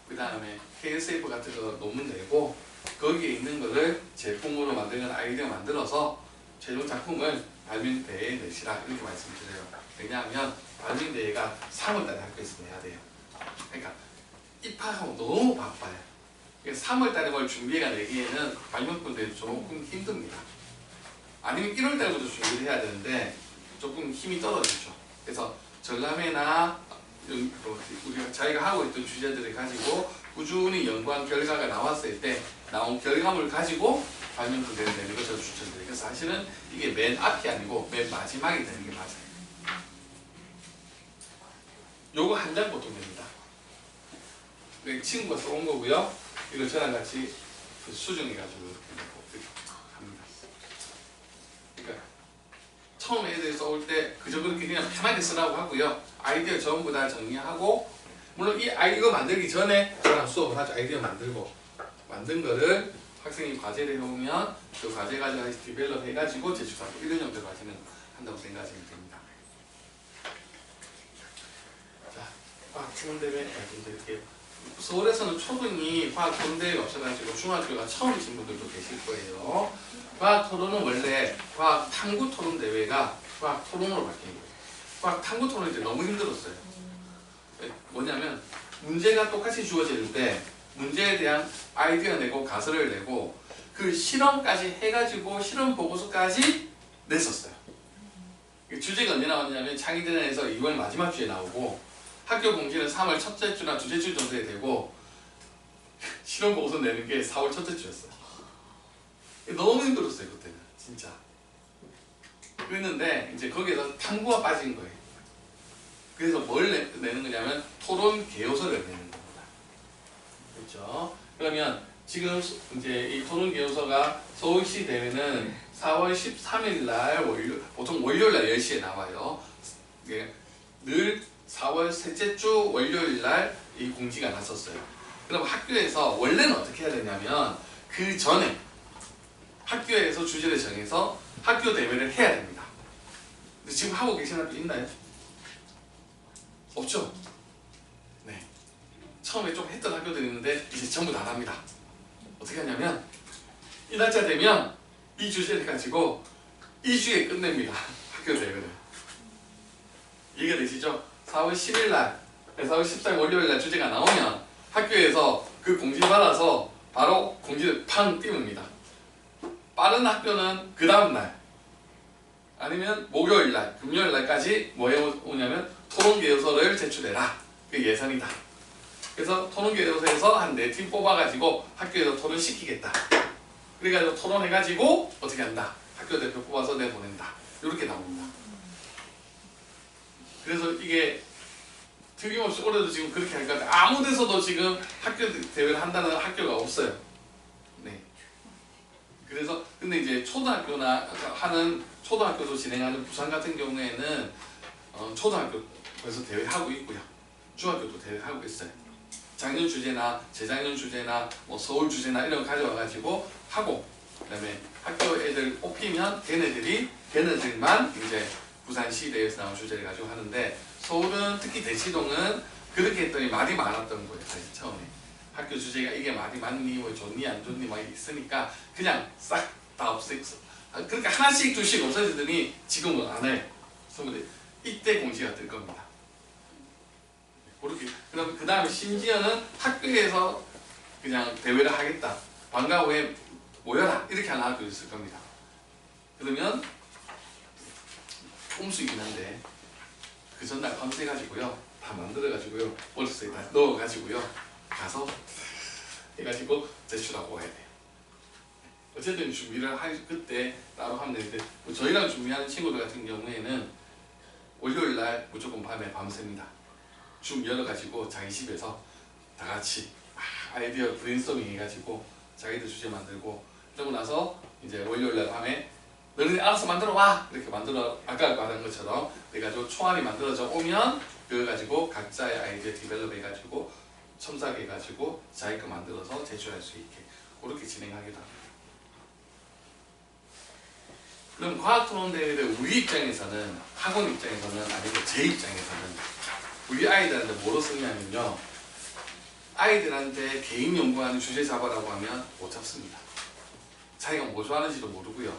A: 그 다음에 KSF 같은 거 논문 내고 거기에 있는 거를 제품으로 만드는 아이디어 만들어서 최종 작품을 발명대회에 내시라 이렇게 말씀드려요. 왜냐하면 발명대회가 3월달에 학교에서 내야 돼요. 그러니까 입학하고 너무 바빠요. 3월달에 뭘 준비해가 내기에는 발명대회 조금 힘듭니다. 아니면 1월달부터 준비를 해야 되는데 조금 힘이 떨어지죠. 그래서 전람회나 우리가 자기가 하고 있던 주제들을 가지고 꾸준히 연구한 결과가 나왔을 때 나온 결과물을 가지고 발명대회를 내는 것을 추천드려요. 그래서 사실은 이게 맨 앞이 아니고 맨 마지막에 되는 게 맞아요. 요거 한 장 보통 됩니다. 친구가 써온 거고요. 이걸 저랑 같이 수정해가지고 이렇게 합니다. 그러니까 처음 애들이 써올 때 그저 그렇게 그냥 편하게 쓰라고 하고요. 아이디어 전부 다 정리하고 물론 이 아이디어 만들기 전에 저랑 수업을 하죠. 아이디어 만들고 만든 거를 학생이 과제를 해오면 그 과제 가지고 디벨롭 해가지고 제출하고 1년 정도 과제는 한다고 생각하시면 됩니다. 자, 과학 토론대회 말씀드릴게요. 서울에서는 초등이 과학 토론대회가 없어가지고 중학교가 처음이신 분들도 계실 거예요. 과학 토론은 원래 과학 탐구 토론 대회가 과학 토론으로 바뀐 거예요. 과학 탐구 토론이 이제 너무 힘들었어요. 뭐냐면 문제가 똑같이 주어질 때 문제에 대한 아이디어 내고 가설을 내고 그 실험까지 해가지고 실험 보고서까지 냈었어요. 주제가 언제 나왔냐면 창의대전에서 2월 마지막 주에 나오고 학교 공지는 3월 첫째 주나 둘째 주 정도에 되고 실험 보고서 내는 게 4월 첫째 주였어요. 너무 힘들었어요 그때는 진짜. 그랬는데 이제 거기에서 탐구가 빠진 거예요. 그래서 뭘 내는 거냐면 토론 개요서를 내는 겁니다. 그렇죠? 그러면 지금 이제 이 토론 개요서가 서울시 대회는 4월 13일 날 보통 월요일 날 10시에 나와요. 예, 늘 4월 셋째 주 월요일 날 이 공지가 났었어요. 그럼 학교에서 원래는 어떻게 해야 되냐면 그 전에 학교에서 주제를 정해서 학교 대회를 해야 됩니다. 근데 지금 하고 계신 학교 있나요? 없죠? 네. 처음에 좀 했던 학교들이 있는데 이제 전부 다 합니다. 어떻게 하냐면 이 날짜 되면 이 주제를 가지고 2주에 끝냅니다. 학교 대회를. 이해가 되시죠? 4월 10일 날, 4월 14일 월요일 날 주제가 나오면 학교에서 그 공지 받아서 바로 공지를 팡 띄웁니다. 빠른 학교는 그 다음날 아니면 목요일날, 금요일날까지 뭐 해오냐면 토론개요서를 제출해라. 그게 예산이다. 그래서 토론개요서에서 한 4팀 뽑아가지고 학교에서 토론시키겠다. 그래가지고 토론해가지고 어떻게 한다. 학교 대표 뽑아서 내보낸다. 이렇게 나옵니다. 그래서 이게 틀림없이 올해도 지금 그렇게 할 것 같아요. 아무 데서도 지금 학교 대회를 한다는 학교가 없어요. 네. 그래서 근데 이제 초등학교도 진행하는 부산 같은 경우에는 초등학교에서 대회하고 있고요. 중학교도 대회하고 있어요. 작년 주제나 재작년 주제나 뭐 서울 주제나 이런 거 가져와가지고 하고 그다음에 학교 애들 뽑히면 걔네들만 이제 부산시 대회에서 나온 주제를 가지고 하는데 서울은 특히 대치동은 그렇게 했더니 말이 많았던 거예요. 사실 처음에 학교 주제가 이게 말이 맞니 뭐 좋니 안 좋니 막 있으니까 그냥 싹 다 없애고 그러니까 하나씩 둘씩 없어지더니 지금은 안 해요. 이때 공지가 뜰 겁니다. 그렇게 그럼 그 다음에 심지어는 학교에서 그냥 대회를 하겠다. 방과 후에 모여라 이렇게 하는 학교도 있을 겁니다. 그러면 꼼수이긴 한데 그 전날 밤새가지고요 다 만들어가지고요 월수에 다 넣어가지고요 가서 해가지고 제출하고 와야 돼요. 어쨌든 준비를 그때 따로 하면 되는데 저희랑 준비하는 친구들 같은 경우에는 월요일날 무조건 밤새입니다. 줌 열어가지고 자기 집에서 다 같이 아이디어 브레인스토밍 해가지고 자기들 주제 만들고 그러고 나서 이제 월요일날 밤에 너희들 알아서 만들어 와! 이렇게 아까 말한 것처럼 그래가지고 총알이 만들어져 오면 그거 가지고 각자의 아이디어 디벨롭 해가지고 첨삭해가지고 자기 거 만들어서 제출할 수 있게 그렇게 진행하기도 합니다. 그럼 과학토론대회를 우리 입장에서는 학원 입장에서는 아니고 제 입장에서는 우리 아이들한테 뭐로 쓰냐면요 아이들한테 개인 연구하는 주제 잡아라고 하면 못 잡습니다. 자기가 뭐 좋아하는지도 모르고요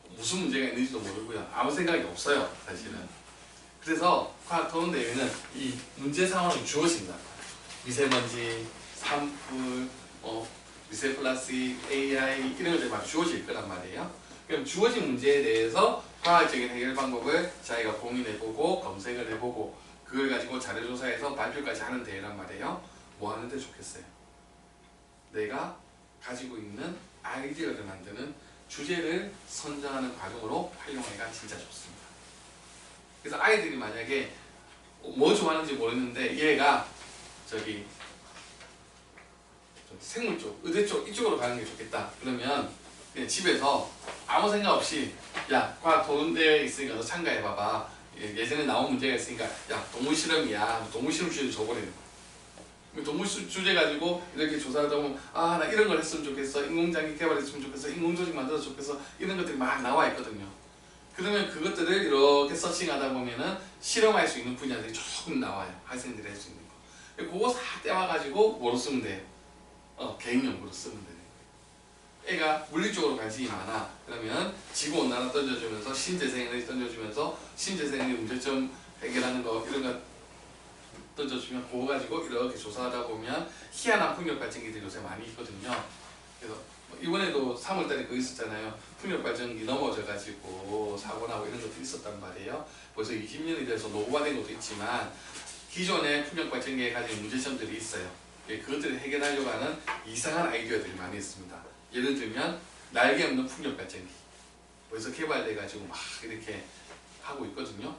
A: 무슨 문제가 있는지도 모르고요 아무 생각이 없어요 사실은. 그래서 과학토론대회는 이 문제 상황이 주어진다. 미세먼지, 산불, 미세 플라스틱, AI 이런 것들이 막 주어질 거란 말이에요. 그럼 주어진 문제에 대해서 과학적인 해결 방법을 자기가 고민해보고 검색을 해보고 그걸 가지고 자료조사해서 발표까지 하는 대회란 말이에요. 뭐 하는데 좋겠어요? 내가 가지고 있는 아이디어를 만드는 주제를 선정하는 과정으로 활용하기가 진짜 좋습니다. 그래서 아이들이 만약에 뭐 좋아하는지 모르는데 얘가 저기 생물 쪽, 의대 쪽 이쪽으로 가는 게 좋겠다. 그러면 그냥 집에서 아무 생각 없이 야 과학 토론대회 있으니까 너 참가해봐봐. 예전에 나온 문제가 있으니까 야 동물 실험이야. 동물 실험 주제 줘버리는 거야. 동물 주제 가지고 이렇게 조사하다 보면 아 나 이런 걸 했으면 좋겠어. 인공장기 개발했으면 좋겠어. 인공조직 만들어서 좋겠어. 이런 것들이 막 나와 있거든요. 그러면 그것들을 이렇게 서칭하다 보면은 실험할 수 있는 분야들이 조금 나와요. 학생들이 할 수 있는 거. 그거 다 떼와가지고 뭐로 쓰면 돼요? 개인 연구로 쓰면 돼요. 애가 물리 쪽으로 관심이 많아. 그러면 지구온난화 던져주면서 신재생에너지 던져주면서 신재생에너지 문제점 해결하는 거 이런 거 던져주면 그거 가지고 이렇게 조사하다 보면 희한한 풍력 발전기들이 요새 많이 있거든요. 그래서 이번에도 3월달에 그거 있었잖아요. 풍력 발전기 넘어져가지고 사고 나고 이런 것도 있었단 말이에요. 벌써 20년이 돼서 노후화된 것도 있지만 기존의 풍력 발전기에 가진 문제점들이 있어요. 그것들을 해결하려고 하는 이상한 아이디어들이 많이 있습니다. 예를 들면 날개 없는 풍력 발전기 벌써 개발돼가지고 막 이렇게 하고 있거든요.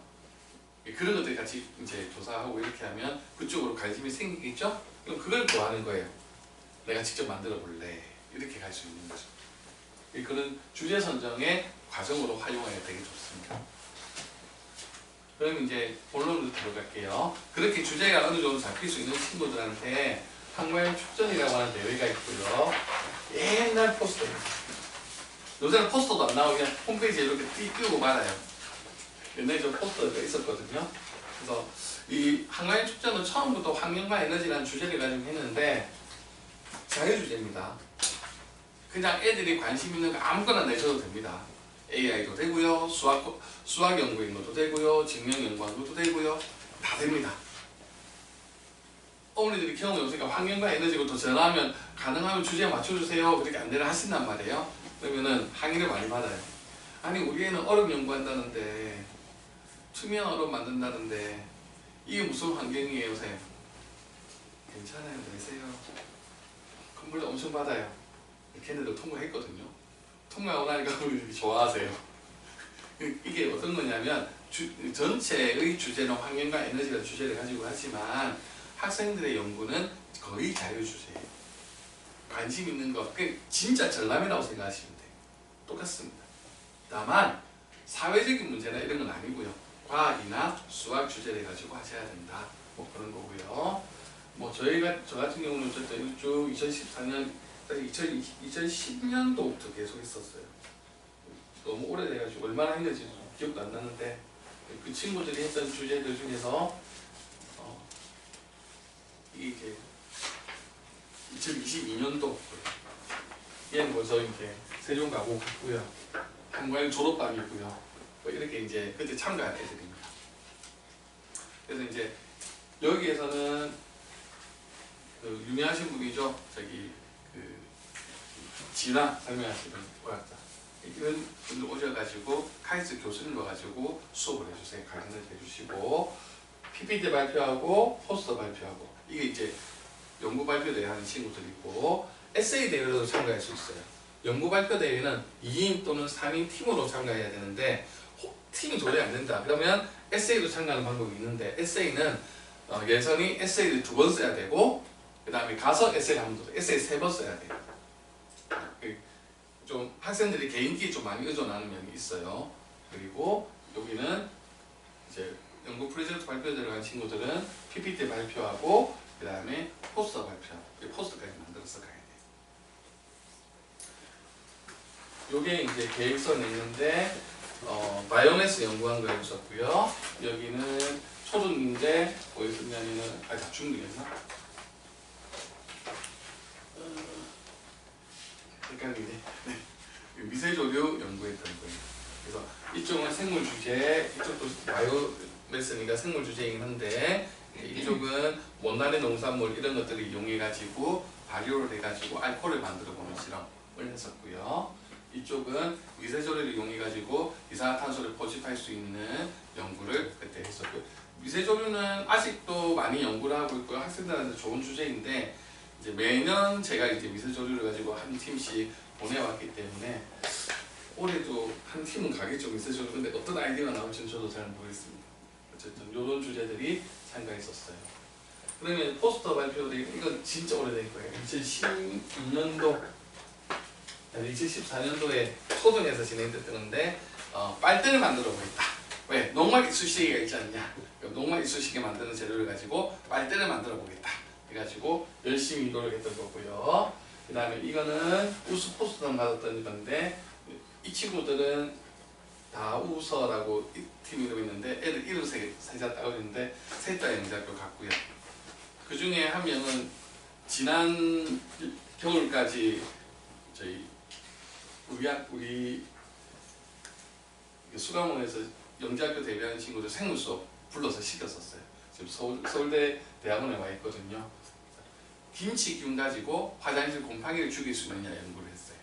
A: 그런 것들 같이 이제 조사하고 이렇게 하면 그쪽으로 관심이 생기겠죠? 그럼 그걸 구하는 거예요. 내가 직접 만들어 볼래. 이렇게 갈 수 있는 거죠. 그런 주제 선정의 과정으로 활용하기가 되게 좋습니다. 그럼 이제 본론으로 들어갈게요. 그렇게 주제가 어느 정도 잡힐 수 있는 친구들한테 한과일 축전이라고 하는 대회가 있고요. 옛날 포스터입니다. 요새는 포스터도 안 나오고 그냥 홈페이지에 이렇게 띄우고 말아요. 옛날에 저 포스터가 있었거든요. 그래서 이 한과일 축전은 처음부터 환경과 에너지라는 주제를 가지고 했는데 자유주제입니다. 그냥 애들이 관심 있는 거 아무거나 내셔도 됩니다. AI도 되고요, 수학 연구인도 되고요, 증명 연구도 되고요, 다 됩니다. 어머니들이 경험이 없으니까 환경과 에너지로 더 전화하면 가능하면 주제에 맞춰주세요. 그렇게 안내를 하신단 말이에요. 그러면은 항의를 많이 받아요. 아니 우리 애는 얼음 연구한다는데 투명 얼음 만든다는데 이게 무슨 환경이에요, 쌤? 괜찮아요, 내세요. 선물도 엄청 받아요. 걔네도 통과했거든요. 통과하고 나니까 우리 좋아하세요. 이게 어떤 거냐면 전체의 주제는 환경과 에너지라는 주제를 가지고 하지만 학생들의 연구는 거의 자유주제예요. 관심 있는 거, 진짜 전람이라고 생각하시면 돼요. 똑같습니다. 다만 사회적인 문제나 이런 건 아니고요. 과학이나 수학 주제를 가지고 하셔야 된다. 뭐 그런 거고요. 뭐 저 같은 경우는 어쨌든 쭉 2014년, 2010년도부터 계속 했었어요. 너무 오래돼가지고 얼마나 했는지 기억도 안 나는데 그 친구들이 했던 주제들 중에서 이게 2022년도 얘는 벌써 이제 세종 가고 있고요. 한과일 졸업반이고요. 뭐 이렇게 이제 그때 참가한 애들입니다. 그래서 이제 여기에서는 그 유명하신 분이죠. 저기 그 진화 설명하시는 과학자 이런 분들 오셔가지고 카이스트 교수님 와가지고 수업을 해주세요. 강연을 해주시고 PPT 발표하고 포스터 발표하고 이게 이제 연구 발표 대회 하는 친구들이고 에세이 대회로도 참가할 수 있어요. 연구 발표 대회는 2인 또는 3인 팀으로 참가해야 되는데 팀이 도저히 안 된다. 그러면 에세이도 참가하는 방법이 있는데 에세이는 예선이 에세이를 2번 써야 되고 그 다음에 가서 에세이 한 번 더, 에세이 3번 써야 돼요. 좀 학생들이 개인기에 좀 많이 의존하는 면이 있어요. 그리고 여기는 이제 연구 프로젝트 발표 들어간 친구들은 PPT 발표하고 그 다음에 포스터 발표하고 포스터까지 만들어서 가야 돼요. 요게 이제 계획서는 있는데 바이오매스 연구한 거 해주셨고요. 여기는 초등인데 어디 있냐면은 다 중등이었나? 헷갈리네. 네. 미세조류 연구했던 거예요. 그래서 이쪽은 생물 주제, 이쪽도 바이오매스니까 생물 주제이긴 한데 이쪽은 원단의 농산물 이런 것들을 이용해가지고 발효를 해가지고 알코올을 만들어보는 실험을 했었고요. 이쪽은 미세조류를 이용해가지고 이산화탄소를 포집할 수 있는 연구를 그때 했었고요. 미세조류는 아직도 많이 연구를 하고 있고요. 학생들한테 좋은 주제인데 이제 매년 제가 이제 미세조류를 가지고 한 팀씩 보내왔기 때문에 올해도 한 팀은 가겠죠, 미세조류. 근데 어떤 아이디어가 나올지는 저도 잘 모르겠습니다. 어쨌든 이런 주제들이 참가했었어요. 그러면 포스터 발표도 이건 진짜 오래된 거예요. 2016년도, 2014년도에 초등에서 진행됐던 건데 빨대를 만들어 보겠다. 왜? 녹말 이쑤시개가 있지 않냐? 녹말 이쑤시개 만드는 재료를 가지고 빨대를 만들어 보겠다. 해가지고 열심히 노력했던 거고요. 그 다음에 이거는 우수 포스터를 받았던 건데 이 친구들은 다 우서라고 팀 이름이 있는데 애들 이름 세자 따고 있는데 셋 다 영재학교 갔고요. 그 중에 한 명은 지난 겨울까지 저희 우리 수강원에서 영재학교 데뷔하는 친구들 생물 수업 불러서 시켰었어요. 지금 서울대 대학원에 와 있거든요. 김치균 가지고 화장실 곰팡이를 죽일 수 있느냐 연구를 했어요.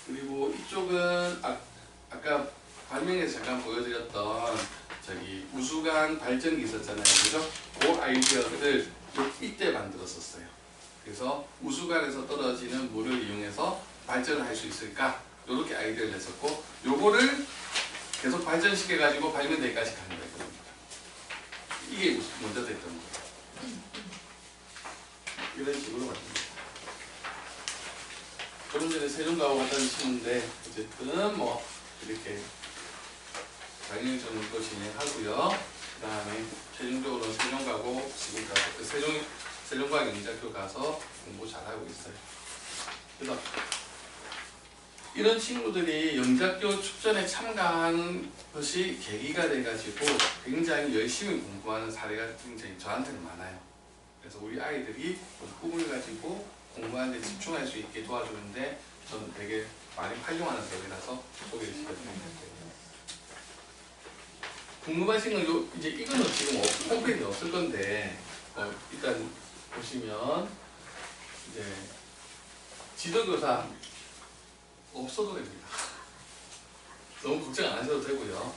A: 그리고 이쪽은 아까 발명에서 잠깐 보여드렸던 저기 우수관 발전기 있었잖아요, 그죠? 그 아이디어를 이때 만들었었어요. 그래서 우수관에서 떨어지는 물을 이용해서 발전을 할 수 있을까? 이렇게 아이디어를 냈었고, 요거를 계속 발전시켜가지고 발명되기까지 가는 거예요. 이게 먼저 됐던 거예요. 이런 식으로 만듭니다. 조금 전에 세종가하고 같은 친구인데 어쨌든 뭐 이렇게 장영전도 진행하고요. 그 다음에 최종적으로 세종가고 지금 가서 세종과학 영재학교 가서 공부 잘하고 있어요. 그래서 이런 친구들이 영재학교 축전에 참가한 것이 계기가 돼가지고 굉장히 열심히 공부하는 사례가 굉장히 저한테는 많아요. 그래서 우리 아이들이 꿈을 가지고 공부하는 데 집중할 수 있게 도와주는데 저는 되게 많이 활용하는 대회라서 소개를 시켜드립니다. 궁금하신 건 이제 이거는 지금 홈페이지에 없을 건데 일단 보시면 이제 지도교사 없어도 됩니다. 너무 걱정 안 하셔도 되고요.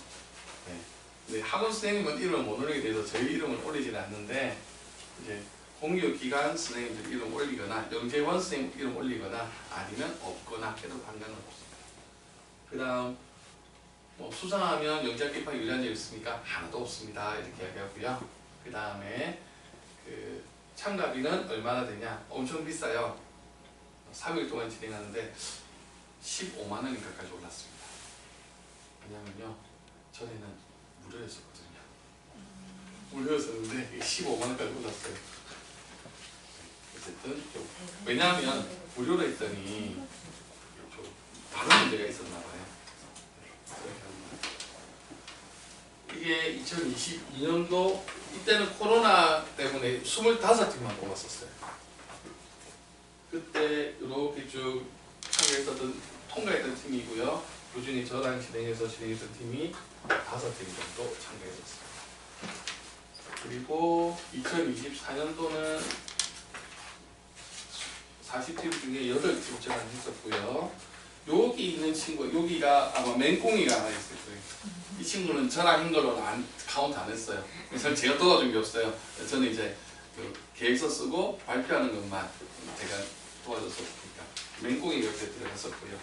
A: 네. 근데 학원 선생님은 이름을 못 올리게 돼서 저희 이름을 올리지는 않는데 이제 공교기관 선생님들 이름 올리거나 영재원 선생님 이름 올리거나 아니면 없거나 해도 상관은 없습니다. 그 다음 뭐 수상하면 영재학교 입학 유리한 적 있습니까? 하나도 없습니다. 이렇게 이야기하고요. 그 다음에 그 참가비는 얼마나 되냐? 엄청 비싸요. 3일 동안 진행하는데 15만 원인가까지 올랐습니다. 왜냐면요 전에는 무료였었거든요. 무료였었는데 15만 원까지 올랐어요. 어쨌든 왜냐하면 무료로 했더니 다른 문제가 있었나 봐요. 이게 2022년도 이때는 코로나 때문에 25팀만 뽑았었어요. 그때 이렇게 쭉 참가했었던 통과했던 팀이고요. 그중에 저랑 진행했던 팀이 5팀 정도 참가했었어요. 그리고 2024년도는 40팀 중에 8팀 제안했었고요. 여기 있는 친구, 여기가 아마 맹꽁이가 하나 있을 거예요. 이 친구는 저랑 한 걸로는 카운트 안 했어요. 그래서 제가 도와준 게 없어요. 저는 이제 그 계획서 쓰고 발표하는 것만 제가 도와줬었으니까 맹꽁이가 이렇게 들어갔었고요.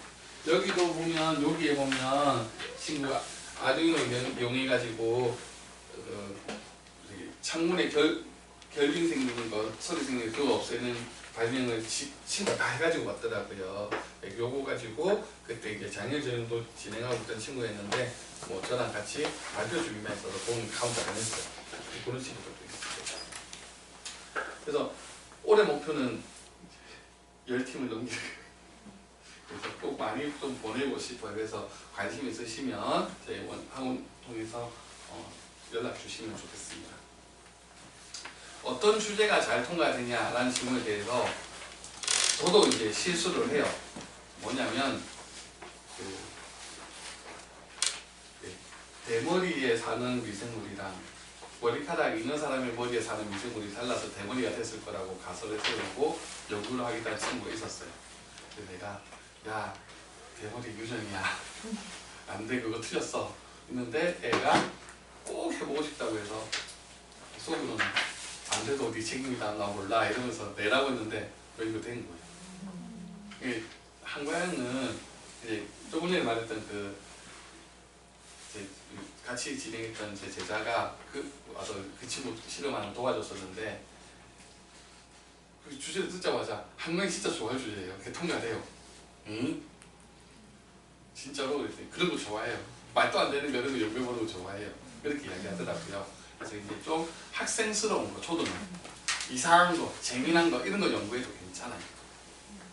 A: 여기도 보면 여기에 보면 친구가 아두이노 이용해가지고 창문에 결빙 생기는 거, 소리 생기는 그거 없애는 발명을 친구가 다 해가지고 왔더라고요. 요거 가지고 그때 이제 장려전도 진행하고 있던 친구였는데 뭐 저랑 같이 발표 준비만 했어서 돈 카운트 안 했어요. 그런 친구들도 있어요. 그래서 올해 목표는 10팀을 넘기는 거예요. 그래서 꼭 많이 좀 보내고 싶어요. 그래서 관심 있으시면 저희 학원 통해서 연락 주시면 좋겠습니다. 어떤 주제가 잘 통과되냐라는 질문에 대해서 저도 이제 실수를 해요. 뭐냐면 대머리에 사는 미생물이랑 머리카락이 있는 사람의 머리에 사는 미생물이 달라서 대머리가 됐을 거라고 가설을 세우고 연구를 하겠다는 친구가 있었어요. 그래서 내가 야 대머리 유전이야 안돼 그거 틀렸어 했는데 애가 꼭 해보고 싶다고 해서 속으로는 안 돼도 네 책임이다 나 몰라 이러면서 내라고 했는데 이거 된 거예요. 한과양은 이제 조금 전에 말했던 같이 진행했던 제 제자가 와서 그 친구 실험하는 도와줬었는데 그 주제를 듣자마자 한과양 진짜 좋아할 주제예요. 그게 통과돼요. 응? 진짜로 그런 거 좋아해요. 말도 안 되는 거를 연구해보는 거 좋아해요. 그렇게 이야기하더라고요. 그래서 이제 좀 학생스러운 거, 초등은 이상한 거, 재미난 거 이런 거 연구해도 괜찮아요.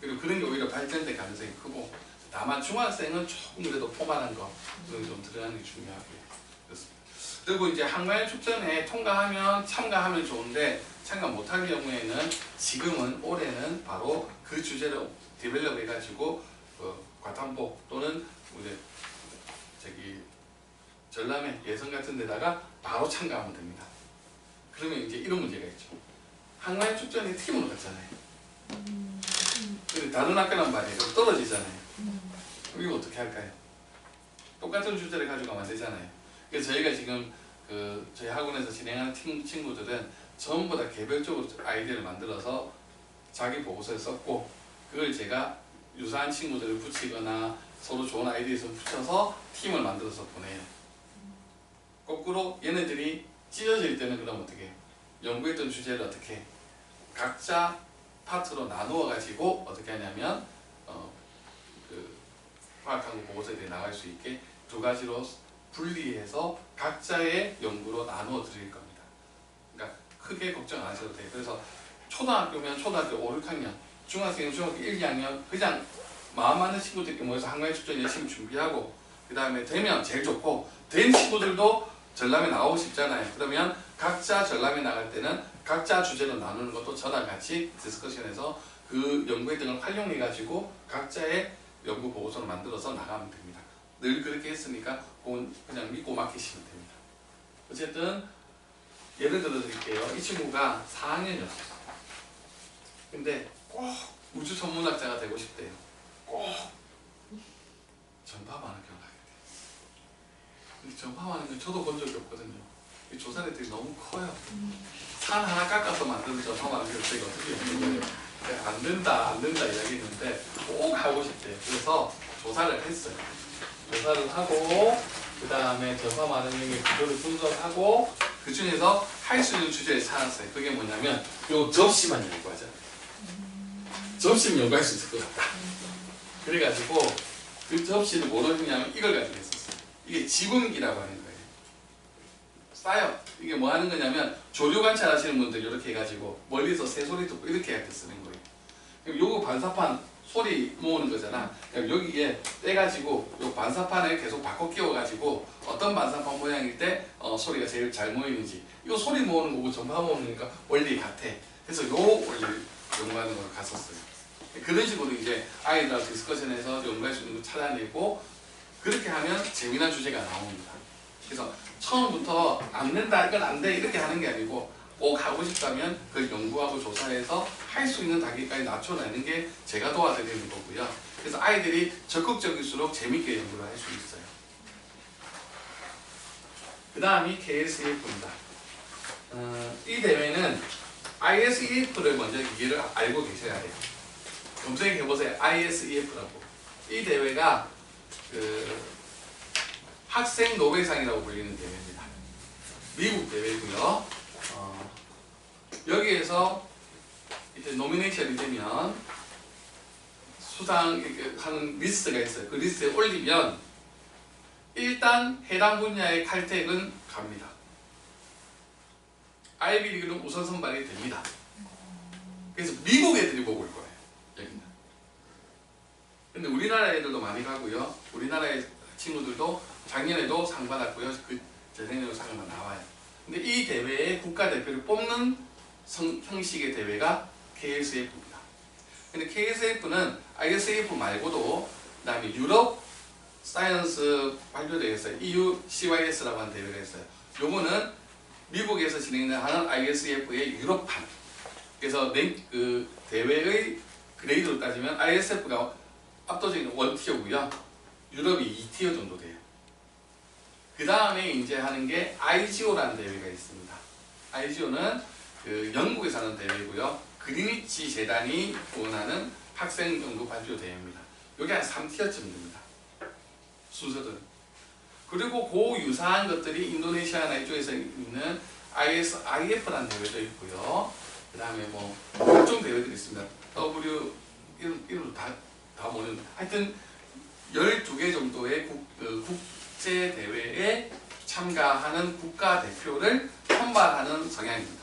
A: 그리고 그런 게 오히려 발전될 가능성이 크고 다만 중학생은 조금 그래도 포만한 거 그런 게 좀 들어가는 게 중요하고요. 그렇습니다. 그리고 이제 한과일 축전에 참가하면 좋은데 참가 못할 경우에는 지금은 올해는 바로 그 주제를 디벨롭 해가지고 과탐복 또는 이제 전람회 예선 같은 데다가 바로 참가하면 됩니다. 그러면 이제 이런 문제가 있죠. 한과일 축전에 팀으로 갔잖아요. 근데 다른 학교랑 말이에요. 그럼 떨어지잖아요. 이거 어떻게 할까요? 똑같은 주제를 가지고 가면 안 되잖아요. 그래서 저희가 지금 저희 학원에서 진행하는 팀 친구들은 전부 다 개별적으로 아이디어를 만들어서 자기 보고서에 썼고 그걸 제가 유사한 친구들을 붙이거나 서로 좋은 아이디어에서 붙여서 팀을 만들어서 보내요. 거꾸로 얘네들이 찢어질 때는 그럼 어떻게 해요? 연구했던 주제를 어떻게 해? 각자 파트로 나누어 가지고 어떻게 하냐면 그 화학한국 보고서에 나갈 수 있게 두 가지로 분리해서 각자의 연구로 나누어 드릴 겁니다. 그러니까 크게 걱정 안 하셔도 돼요. 그래서 초등학교면 초등학교 5, 6학년, 중학생이면 중학교 1, 2학년 그냥 마음 맞는 친구들끼리 모여서 한가위 축제 열심히 준비하고 그 다음에 되면 제일 좋고 된 친구들도 전람회 나오고 싶잖아요. 그러면 각자 전람회 나갈 때는 각자 주제로 나누는 것도 저랑 같이 디스커션해서 그 연구했던 걸 활용해 가지고 각자의 연구 보고서를 만들어서 나가면 됩니다. 늘 그렇게 했으니까 그건 그냥 믿고 맡기시면 됩니다. 어쨌든 예를 들어 드릴게요. 이 친구가 4학년이었어요. 근데 꼭 우주 천문학자가 되고 싶대요. 꼭 전파망을 경험하게 돼요. 근데 전파망은 저도 본 적이 없거든요. 이 조사들이 너무 커요. 산 하나 깎아서 만드는 전파망을 제가 어떻게 없는 거예요. 안 된다 이야기했는데 꼭 하고 싶대요. 그래서 조사를 했어요. 조사를 하고 그 다음에 전파망의 구조를 분석하고 그 중에서 할 수 있는 주제를 찾았어요. 그게 뭐냐면 요 접시만 연구하자. 접시는 연구할 수 있을 것 같다. 그래가지고 그 접시를 뭐로 했냐면 이걸 가지고 했었어요. 이게 지분기라고 하는 거예요. 쌓여. 이게 뭐 하는 거냐면 조류 관찰하시는 분들 이렇게 해가지고 멀리서 새소리 듣고 이렇게 할 때 쓰는 거예요. 그럼 요거 반사판 소리 모으는 거잖아. 그럼 여기에 떼가지고 요 반사판을 계속 바꿔 끼워가지고 어떤 반사판 모양일 때 소리가 제일 잘 모이는지 이거 소리 모으는 거고 전파 모으니까 원리 같아. 그래서 요 원리를 연구하는 걸 갔었어요. 그런 식으로 이제 아이들하고 디스커션해서 연구할 수 있는 걸 찾아내고 그렇게 하면 재미난 주제가 나옵니다. 그래서 처음부터 안 된다 이건 안 돼 이렇게 하는 게 아니고 꼭 하고 싶다면 그걸 연구하고 조사해서 할 수 있는 단계까지 낮춰내는 게 제가 도와드리는 거고요. 그래서 아이들이 적극적일수록 재밌게 연구를 할 수 있어요. 그 다음이 KSEF입니다. 이 대회는 ISEF를 먼저 이해를 알고 계셔야 돼요. 검색해보세요. ISEF라고. 이 대회가 그 학생 노벨상이라고 불리는 대회입니다. 미국 대회고요. 여기에서 이제 노미네이션이 되면 수상하는 리스트가 있어요. 그 리스트에 올리면 일단 해당 분야의 칼택은 갑니다. 아이비리그는 우선 선발이 됩니다. 그래서 미국 애들이 보고 올 거예요. 여기는. 근데 우리나라 애들도 많이 가고요. 우리나라의 친구들도 작년에도 상 받았고요. 그 재작년에도 상이 나와요. 근데 이 대회에 국가대표를 뽑는 형식의 대회가 KSF입니다. 근데 KSF는 ISF 말고도 그다음에 유럽 사이언스 발표대회에서 EU CYS라고 하는 대회가 있어요. 요거는 미국에서 진행하는 ISF의 유럽판. 그래서 그 대회의 그레이드로 따지면 ISF가 압도적인 1티어고요. 유럽이 2티어 정도 돼요. 그 다음에 이제 하는 게 IGO라는 대회가 있습니다. IGO는 그 영국에서 하는 대회고요. 그리니치 재단이 후원하는 학생 연구 발표 대회입니다. 여기 한 3티어쯤 됩니다. 순서들은. 그리고 그 유사한 것들이 인도네시아나 이쪽에서 있는 IF라는 대회도 있고요. 그 다음에 뭐 각종 대회들이 있습니다. W 이름도 다 모르는 하여튼 12개 정도의 국제 대회에 참가하는 국가대표를 선발하는 성향입니다.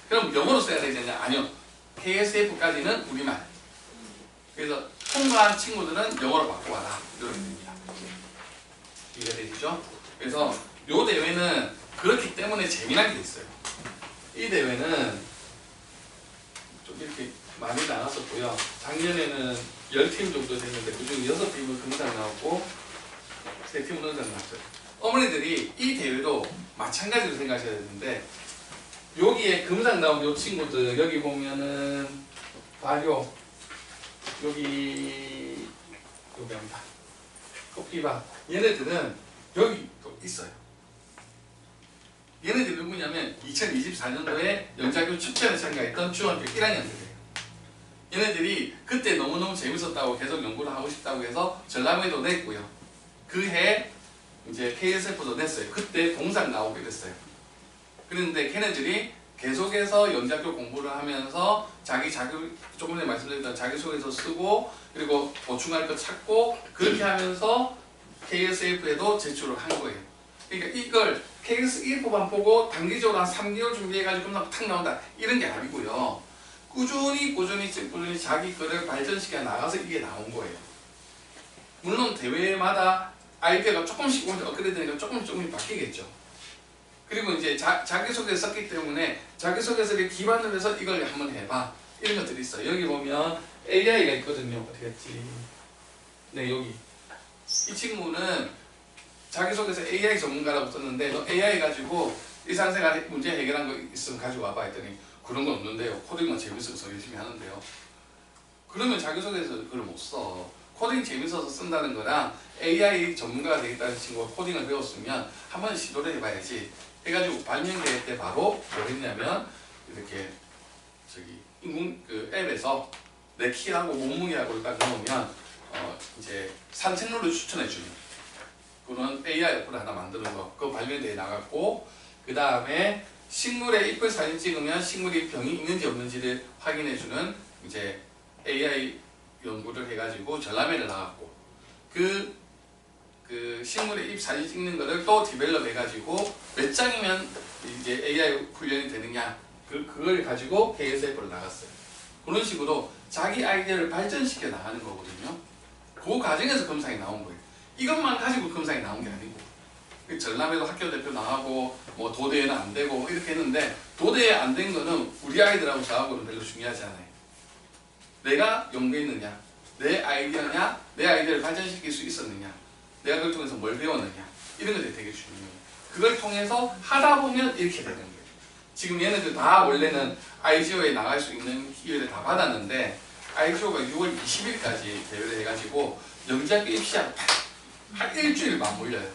A: 그럼 영어로 써야 되느냐? 아니요. KSF까지는 우리말. 그래서 통과한 친구들은 영어로 바꿔 와라. 이렇게 됩니다. 이해가 되시죠? 그래서 이 대회는 그렇기 때문에 재미난 게 있어요. 이 대회는 좀 이렇게 많이 나왔었고요. 작년에는 10팀 정도 됐는데 그중 6팀은 금상 나왔고 3팀은 은상 나왔어요. 어머니들이 이 대회도 마찬가지로 생각하셔야 되는데 여기에 금상 나온 요 친구들 여기 보면은 발효 여기 합니다. 커피바 얘네들은 여기 또 있어요. 얘네들이 누구냐면 2024년도에 연자교 축제에 참가했던 중학교 1학년들이에요. 얘네들이 그때 너무너무 재밌었다고 계속 연구를 하고 싶다고 해서 전람회도 냈고요. 그 해 이제 KSF도 냈어요. 그때 동상 나오게 됐어요. 그런데 걔네들이 계속해서 연대학교 공부를 하면서 조금 전에 말씀드렸던 자기소개서 쓰고 그리고 보충할 거 찾고 그렇게 하면서 KSF에도 제출을 한 거예요. 그러니까 이걸 KSF만 보고 단기적으로 한 3개월 준비해가지고 금방 탁 나온다 이런 게 아니고요. 꾸준히 자기 거를 발전시켜 나가서 이게 나온 거예요. 물론 대회마다 아이디어가 조금씩 업그레이드되니까 조금씩 바뀌겠죠. 그리고 이제 자기소개서 썼기 때문에 자기소개서를 기반으로 해서 이걸 한번 해봐 이런 것들이 있어요. 여기 보면 AI가 있거든요. 어디 갔지? 네, 여기 이 친구는 자기소개서 AI 전문가라고 썼는데 너 AI 가지고 일상생활 문제 해결한 거 있으면 가지고 와봐 했더니 그런 건 없는데요. 코딩만 재밌어서 열심히 하는데요. 그러면 자기소개서 그걸 못 써. 코딩 재밌어서 쓴다는 거랑 AI 전문가가 되겠다는 친구가 코딩을 배웠으면 한번 시도를 해봐야지 해가지고 발명대회 때 바로 뭐 했냐면 이렇게 인공 앱에서 내 키하고 몸무게하고 딱 넣으면 이제 산책로를 추천해 주는 그런 AI 어플을 하나 만드는 거 그거 발명대회 나갔고 그 다음에 식물의 잎을 사진 찍으면 식물이 병이 있는지 없는지를 확인해 주는 이제 AI 연구를 해가지고 전람회를 나갔고 그 식물의 잎 사진 찍는 거를 또 디벨롭 해가지고 몇 장이면 이제 AI 훈련이 되느냐 그걸 가지고 KSF를 나갔어요. 그런 식으로 자기 아이디어를 발전시켜 나가는 거거든요. 그 과정에서 금상이 나온 거예요. 이것만 가지고 금상이 나온 게 아니고 전람회도 학교 대표 나가고 뭐 도대회는 안 되고 이렇게 했는데 도대회 안 된 거는 우리 아이들하고 저하고는 별로 중요하지 않아요. 내가 연구했느냐 내 아이디어냐 내 아이디어를 발전시킬 수 있었느냐 내가 그걸 통해서 뭘 배웠느냐 이런 것들이 되게 중요해요. 그걸 통해서 하다 보면 이렇게 되는 거예요. 지금 얘네들 다 원래는 IGO에 나갈 수 있는 기회를 다 받았는데 IGO가 6월 20일까지 대회를 해가지고 영재학교 입시하고 한 일주일 맞물려요.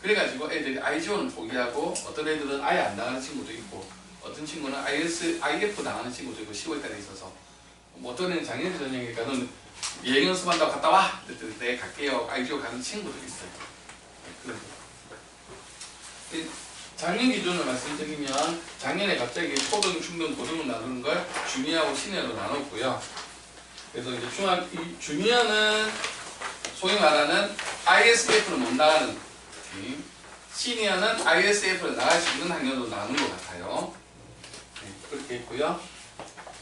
A: 그래가지고 애들이 IGO는 포기하고 어떤 애들은 아예 안 나가는 친구도 있고 어떤 친구는 IF 나가는 친구도 있고 10월달에 있어서 뭐 어떤 애는 작년 저녁이니까 넌 예행 연습한다고 갔다 와! 그랬더니 네 갈게요. IGO 가는 친구도 있어요. 작년 기준으로 말씀드리면 작년에 갑자기 초등, 중등, 고등을 나누는 걸 주니어하고 시니어로 나눴고요. 그래서 이제 주니어는 소위 말하는 ISF를 못 나가는 팀, 시니어는 ISF를 나갈 수 있는 학년으로 나눈 것 같아요. 네, 그렇게 했고요.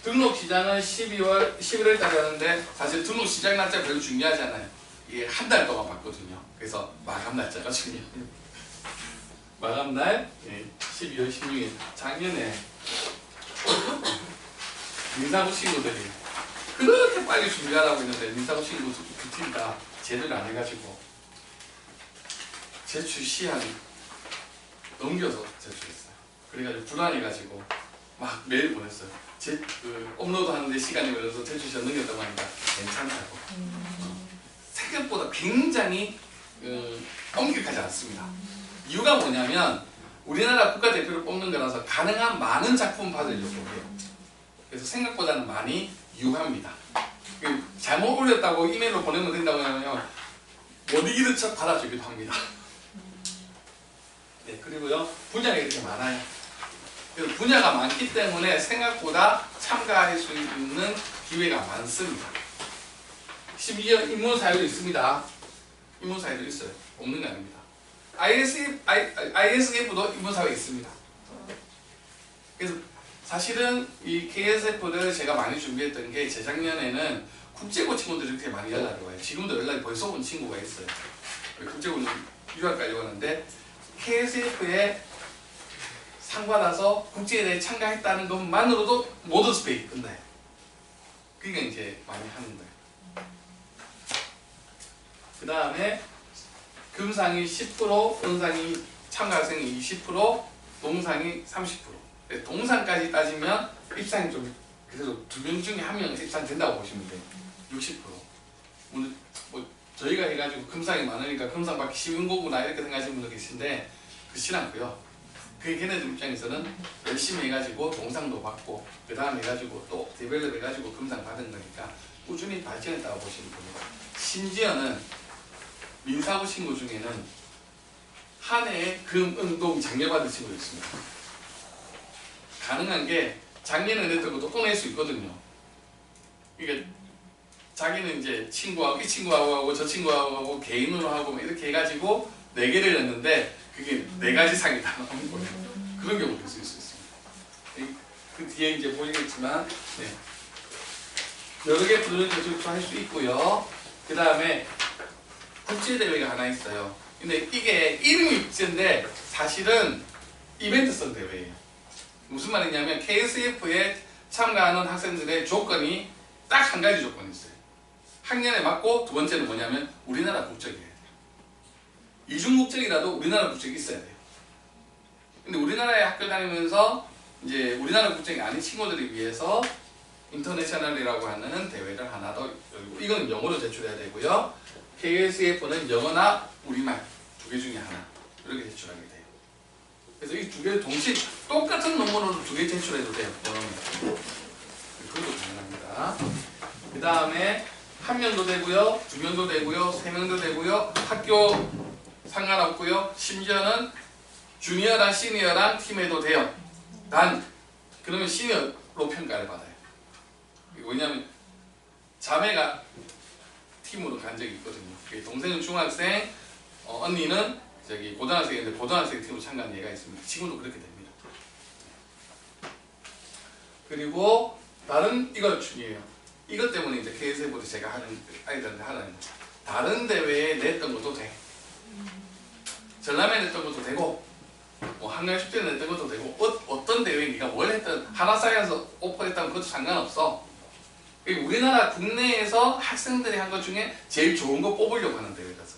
A: 등록 시장은 11월 달에 하는데 사실 등록 시장 날짜 별로 중요하지 않아요. 이게 한 달 동안 받거든요. 그래서 마감 날짜가 중요해요. 마감날 12월 16일 작년에 민사고 친구들이 그렇게 빨리 준비하라고 했는데 민사고 친구 두 팀 다 제대로 안 해가지고 제출 시한 넘겨서 제출했어요. 그래가지고 불안해가지고 막 메일 보냈어요. 업로드 하는데 시간이 걸려서 제출 시간 넘겼다고 하니까 괜찮다고. 생각보다 굉장히 엄격하지 않습니다. 이유가 뭐냐면 우리나라 국가대표를 뽑는 거라서 가능한 많은 작품 받으려고 해요. 그래서 생각보다는 많이 유합니다. 잘못 올렸다고 이메일로 보내면 된다고 하면 못 이기는 척 받아주기도 합니다. 네, 그리고요 분야가 이렇게 많아요. 그래서 분야가 많기 때문에 생각보다 참가할 수 있는 기회가 많습니다. 심지어 인문사회도 있습니다. 인문사회도 있어요. 없는 게 아닙니다. ISF도 인문사회에 있습니다. 그래서 사실은 이 KSF를 제가 많이 준비했던 게 재작년에는 국제고 친구들이 이렇게 많이 연락이 와요. 지금도 연락이 벌써 온 친구가 있어요. 국제고는 유학 가려고 하는데 KSF에 상 받아서 국제대회에 참가했다는 것만으로도 모든 스펙이 끝나요. 그러니까 이제 많이 하는 거예요. 그 다음에 금상이 10%, 은상이 참가생이 20%, 동상이 30%. 동상까지 따지면 입상이 좀 그래도 2명 중에 1명 입상 된다고 보시면 돼요. 60%. 뭐 저희가 해가지고 금상이 많으니까 금상 받기 쉬운 거구나 이렇게 생각하시는 분도 계신데 그렇지 않고요. 걔네들 입장에서는 열심히 해가지고 동상도 받고 그 다음 해가지고 또 디벨롭 해가지고 금상 받은 거니까 꾸준히 발전했다고 보시면 됩니다. 심지어는 민사고 친구 중에는 한 해에 금, 은, 동 장려받은 친구도 있습니다. 가능한 게 작년에 냈던 것도 또 낼 수 있거든요. 이게 자기는 이제 친구하고 이 친구하고 하고 저 친구하고 하고 개인으로 하고 이렇게 해가지고 4개를 냈는데 그게 4가지 상이 다 나오는 거예요. 그런 경우도 있을 수 있습니다. 그 뒤에 이제 보시겠지만 네. 여러 개 부르는 것도 할 수 있고요. 그 다음에 국제대회가 하나 있어요. 근데 이게 이름이 국제인데 사실은 이벤트성 대회예요. 무슨 말이냐면 KSF에 참가하는 학생들의 조건이 딱 한 가지 조건이 있어요. 학년에 맞고 두 번째는 뭐냐면 우리나라 국적이에요. 이중국적이라도 우리나라 국적이 있어야 돼요. 근데 우리나라에 학교 다니면서 이제 우리나라 국적이 아닌 친구들을 위해서 인터내셔널이라고 하는 대회를 하나 더 열고 이거는 영어로 제출해야 되고요. KSF는 영어나 우리말 2개 중에 하나 이렇게 제출하게 돼요. 그래서 이 2개를 동시에 똑같은 논문으로 2개 제출해도 돼요. 영어는. 그것도 가능합니다. 그 다음에 1명도 되고요, 2명도 되고요, 3명도 되고요, 학교 상관없고요, 심지어는 주니어랑 시니어랑 팀에도 돼요. 단 그러면 시니어로 평가를 받아요. 왜냐하면 자매가 팀으로 간 적이 있거든요. 동생은 중학생, 언니는 저기 고등학생인데 고등학생 팀으로 참가한 예가 있습니다. 지금도 그렇게 됩니다. 그리고 다른 이걸 중요해요. 이것 때문에 이제 KSF도 제가 하는 아이들한테 하는 다른 대회에 냈던 것도 돼. 전람회 냈던 것도 되고 뭐 한글 축제 냈던 것도 되고 어떤 대회에 네가 뭘 했든 하나 사이에서 오퍼했다면 그것도 상관없어. 우리나라 국내에서 학생들이 한 것 중에 제일 좋은 거 뽑으려고 하는 대회라서.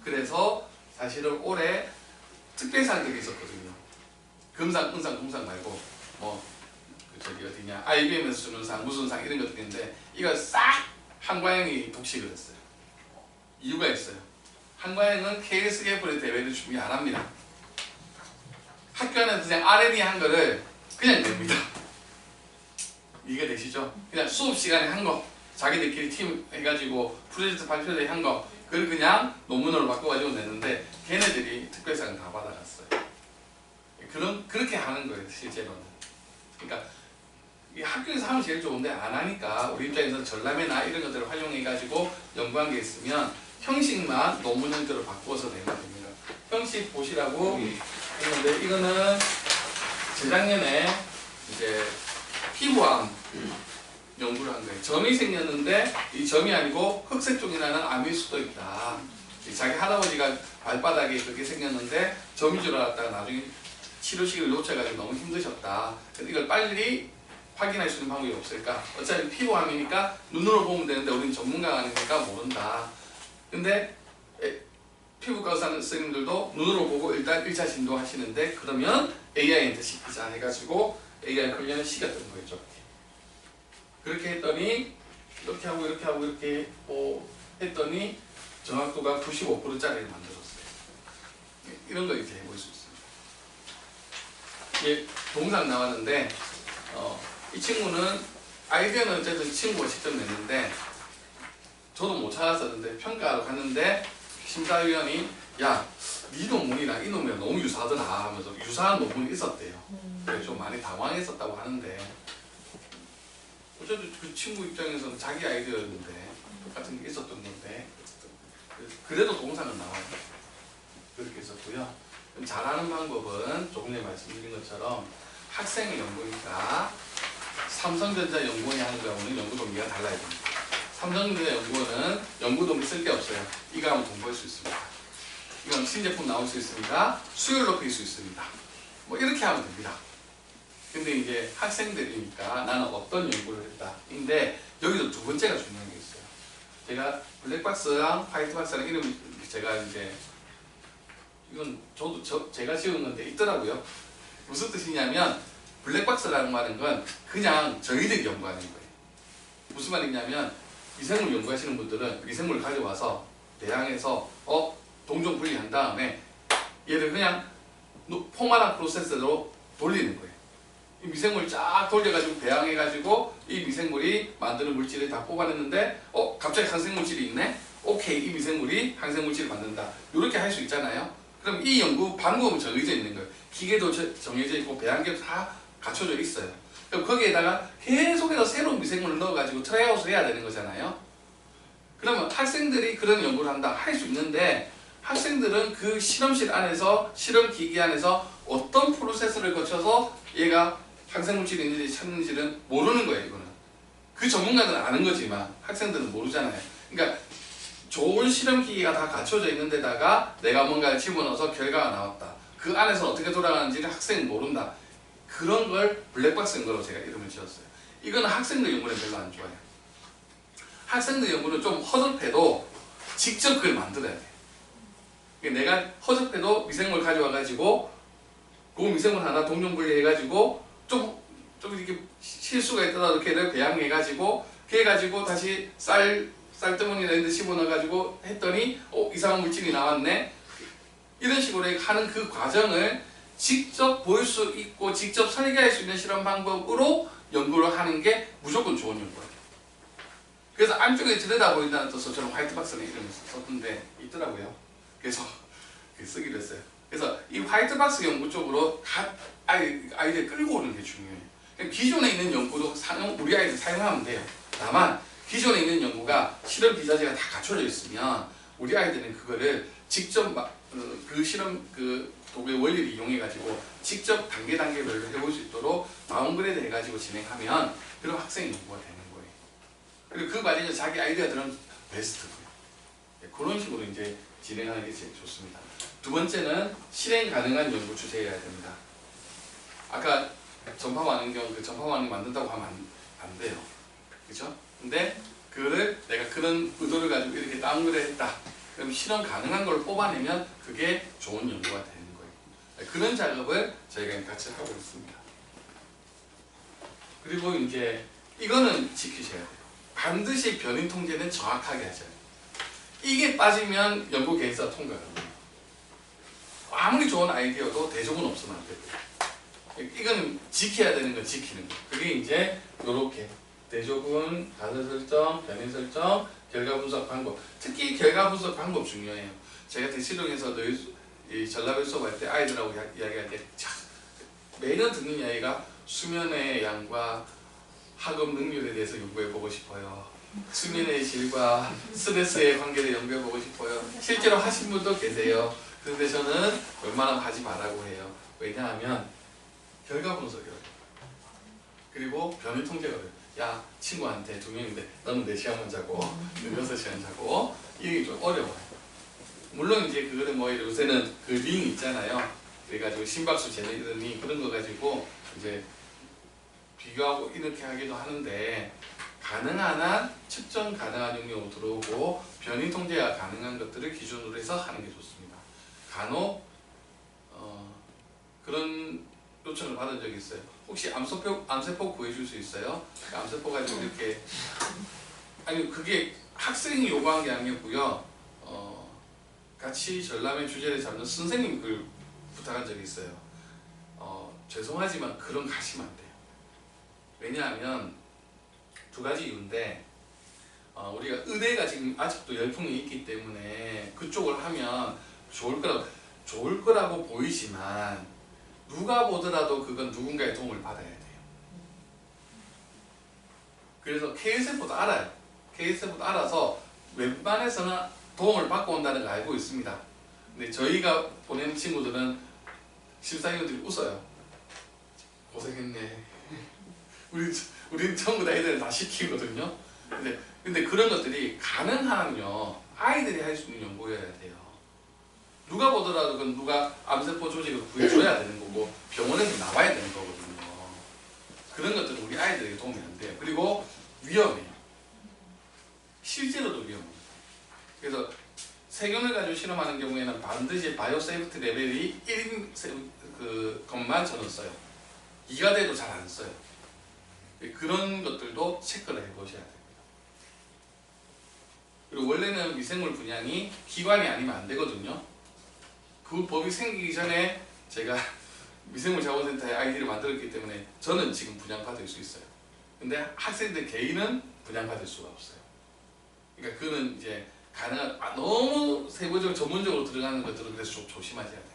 A: 그래서 사실은 올해 특별상들이 있었거든요. 금상, 은상, 동상 말고 뭐 저기 어디냐 IBM에서 주는 상, 무슨 상 이런 것들이 있는데 이걸 싹 한과영이 독식을 했어요. 이유가 있어요. 한과영은 KSF의 대회를 준비 안 합니다. 학교 안에서 그냥 R&D 한 거를 그냥 냅니다. 이해되시죠? 그냥 수업 시간에 한 거, 자기들끼리 팀 해가지고 프로젝트 발표대 한 거, 그걸 그냥 논문으로 바꿔가지고 내는데 걔네들이 특별상을 다 받아갔어요. 그렇게 하는 거예요, 실제로는. 그러니까 이 학교에서 하면 제일 좋은데 안 하니까 우리 입장에서 전람회나 이런 것들을 활용해가지고 연구한 게 있으면 형식만 논문 형태로 바꿔서 내면 됩니다. 형식 보시라고 했는데 이거는 재작년에 이제 피부암 연구를 한 거예요. 점이 생겼는데 이 점이 아니고 흑색종이라는 암일 수도 있다. 자기 할아버지가 발바닥에 그렇게 생겼는데 점인 줄 알았다가 나중에 치료 시기를 놓쳐가지고 너무 힘드셨다. 근데 이걸 빨리 확인할 수 있는 방법이 없을까? 어차피 피부암이니까 눈으로 보면 되는데 우리는 전문가가 아니니까 모른다. 근데 피부과 선생님들도 눈으로 보고 일단 1차 진도 하시는데 그러면 AI한테 시키자 해가지고 AI 훈련을 시켰던 거였죠. 그렇게 했더니 이렇게 하고 이렇게 하고 이렇게 했더니 정확도가 95%짜리를 만들었어요. 이런 거 이렇게 해볼 수 있습니다. 이게 동상 나왔는데 이 친구는 아이디어는 어쨌든 친구가 직접 냈는데 저도 못 찾았었는데 평가하러 갔는데 심사위원이 야, 네 논문이랑 이 논문이랑 너무 유사하더라 하면서 유사한 논문이 있었대요. 그래서 좀 많이 당황했었다고 하는데 어쨌든 그 친구 입장에서는 자기 아이디어였는데 똑같은 게 있었던 건데 그래도 동상은 나와요. 그렇게 있었고요. 잘하는 방법은 조금 전에 말씀드린 것처럼 학생의 연구니까 삼성전자 연구원이 하는 경우는 연구 동기가 달라야 됩니다. 삼성전자 연구원은 연구 동기 쓸 게 없어요. 이거 하면 돈 벌 수 있습니다. 이건 신제품 나올 수 있습니다. 수요를 높일 수 있습니다. 뭐 이렇게 하면 됩니다. 근데 이제 학생들이니까 나는 어떤 연구를 했다. 근데 여기도 두 번째가 중요한 게 있어요. 제가 블랙박스랑 화이트박스랑 이름 제가 이제 이건 저도 제가 지은 건데 있더라고요. 무슨 뜻이냐면 블랙박스라는 말은 건 그냥 저희들이 연구하는 거예요. 무슨 말이냐면 미생물 연구하시는 분들은 미생물을 가져와서 대항해서 동종 분리한 다음에 얘를 그냥 포말한 프로세스로 돌리는 거예요. 이 미생물 쫙 돌려가지고 배양해가지고 이 미생물이 만드는 물질을 다 뽑아냈는데 갑자기 항생물질이 있네? 오케이, 이 미생물이 항생물질을 만든다. 이렇게 할 수 있잖아요. 그럼 이 연구 방법은 정해져 있는 거예요. 기계도 정해져 있고 배양계도 다 갖춰져 있어요. 그럼 거기에다가 계속해서 새로운 미생물을 넣어가지고 트라이아웃을 해야 되는 거잖아요. 그러면 학생들이 그런 연구를 한다 할 수 있는데 학생들은 그 실험실 안에서 실험 기기 안에서 어떤 프로세스를 거쳐서 얘가 항생물질이 있는지 찾는지는 모르는 거예요. 이거는 그 전문가들은 아는 거지만 학생들은 모르잖아요. 그러니까 좋은 실험 기기가 다 갖춰져 있는 데다가 내가 뭔가를 집어넣어서 결과가 나왔다. 그 안에서 어떻게 돌아가는지를 학생은 모른다. 그런 걸 블랙박스 연구로 제가 이름을 지었어요. 이거는 학생들 연구는 별로 안 좋아해요. 학생들 연구는 좀 허접해도 직접 그걸 만들어야 돼. 내가 허접해도 미생물 가져와가지고 그 미생물 하나 동종 분리해가지고 좀 이렇게 실수가 있더라도 걔를 배양해가지고 그래가지고 다시 쌀뜨문이나 이런 데 집어넣어가지고 했더니 이상한 물질이 나왔네. 이런 식으로 하는 그 과정을 직접 볼 수 있고 직접 설계할 수 있는 실험 방법으로 연구를 하는 게 무조건 좋은 연구예요. 그래서 안쪽에 들여다보인다는 뜻으로 저는 화이트박스라는 이름을 썼는데 있더라고요. 그래서 쓰기로 했어요. 그래서 이 화이트박스 연구 쪽으로 아이들 끌고 오는 게 중요해요. 기존에 있는 연구도 우리 아이들 사용하면 돼요. 다만 기존에 있는 연구가 실험 기자재가 다 갖춰져 있으면 우리 아이들은 그거를 직접 그 실험 그 도구의 원리를 이용해 가지고 직접 단계별로 해볼 수 있도록 다운그레이드 해가지고 진행하면 그럼 학생 연구가 되는 거예요. 그리고 그 과정에서 자기 아이디어가 들으면 베스트고요. 그런 식으로 이제 진행하는 게 제일 좋습니다. 두 번째는 실행 가능한 연구 추세해야 됩니다. 아까 전파 반응경 그 전파 반응 만든다고 하면 안 돼요. 그죠? 근데 그거를 내가 그런 의도를 가지고 이렇게 다운그레이드 했다. 그럼 실험 가능한 걸 뽑아내면 그게 좋은 연구가 되는 거예요. 그런 작업을 저희가 같이 하고 있습니다. 그리고 이제 이거는 지키셔야 돼요. 반드시 변인 통제는 정확하게 하셔야 돼요. 이게 빠지면 연구 계획서 통과가 안 돼요. 아무리 좋은 아이디어도 대조군 없으면 안 되고요. 이거는 지켜야 되는 건 지키는 거예요. 그게 이제 요렇게 대조군, 가설 설정, 변인 설정, 결과 분석 방법. 특히 결과 분석 방법 중요해요. 제가 대치동에서 전라도 수업할 때 아이들하고 이야기할 때 매년 듣는 이야기가 수면의 양과 학업 능률에 대해서 연구해보고 싶어요. 수면의 질과 스트레스의 관계를 연구해보고 싶어요. 실제로 하신 분도 계세요. 그런데 저는 웬만하면 하지 말라고 해요. 왜냐하면 결과 분석이라고. 그리고 변이 통제거든요. 야, 친구한테 2명인데 너는 4시간만 자고 너는 6시간 자고 이게 좀 어려워요. 물론 이제 그거는 뭐 요새는 그 링 있잖아요. 그래가지고 심박수 재는 그런 거 가지고 이제 비교하고 이렇게 하기도 하는데 가능한 한 측정 가능한 용량으로 들어오고 변이 통제가 가능한 것들을 기준으로 해서 하는 게 좋습니다. 간혹 그런 요청을 받은 적이 있어요. 혹시 암세포 구해줄 수 있어요? 암세포 가지고 이렇게 아니 그게 학생이 요구한 게 아니었고요. 같이 전람회 주제를 잡는 선생님이 그걸 부탁한 적이 있어요. 죄송하지만 그런 거 하시면 안 돼요. 왜냐하면 두 가지 이유인데 우리가 의대가 지금 아직도 열풍이 있기 때문에 그쪽을 하면 좋을 거라고 보이지만 누가 보더라도 그건 누군가의 도움을 받아야 돼요. 그래서 K세포도 알아요. K세포도 알아서 웬만해서는 도움을 받고 온다는 걸 알고 있습니다. 근데 저희가 보낸 친구들은 심사위원들이 웃어요. 고생했네. 우리 전부 다 애들 다 시키거든요. 근데 그런 것들이 가능하면요 아이들이 할 수 있는 연구여야 돼요. 누가 보더라도 그건 누가 암세포 조직을 구해줘야 되는 거고 병원에서 나와야 되는 거거든요. 그런 것들은 우리 아이들에게 도움이 안 돼요. 그리고 위험해요. 실제로도 위험해요. 그래서 세균을 가지고 실험하는 경우에는 반드시 바이오 세이프티 레벨이 1인 것만 저는 써요. 2가 돼도 잘 안 써요. 그런 것들도 체크를 해보셔야 됩니다. 그리고 원래는 미생물 분양이 기관이 아니면 안 되거든요. 그 법이 생기기 전에 제가 미생물 자원센터의 아이디를 만들었기 때문에 저는 지금 분양받을 수 있어요. 근데 학생들 개인은 분양받을 수가 없어요. 그러니까 그거는 이제 너무 세부적으로 전문적으로 들어가는 것들은 그래서 좀 조심하셔야 돼요.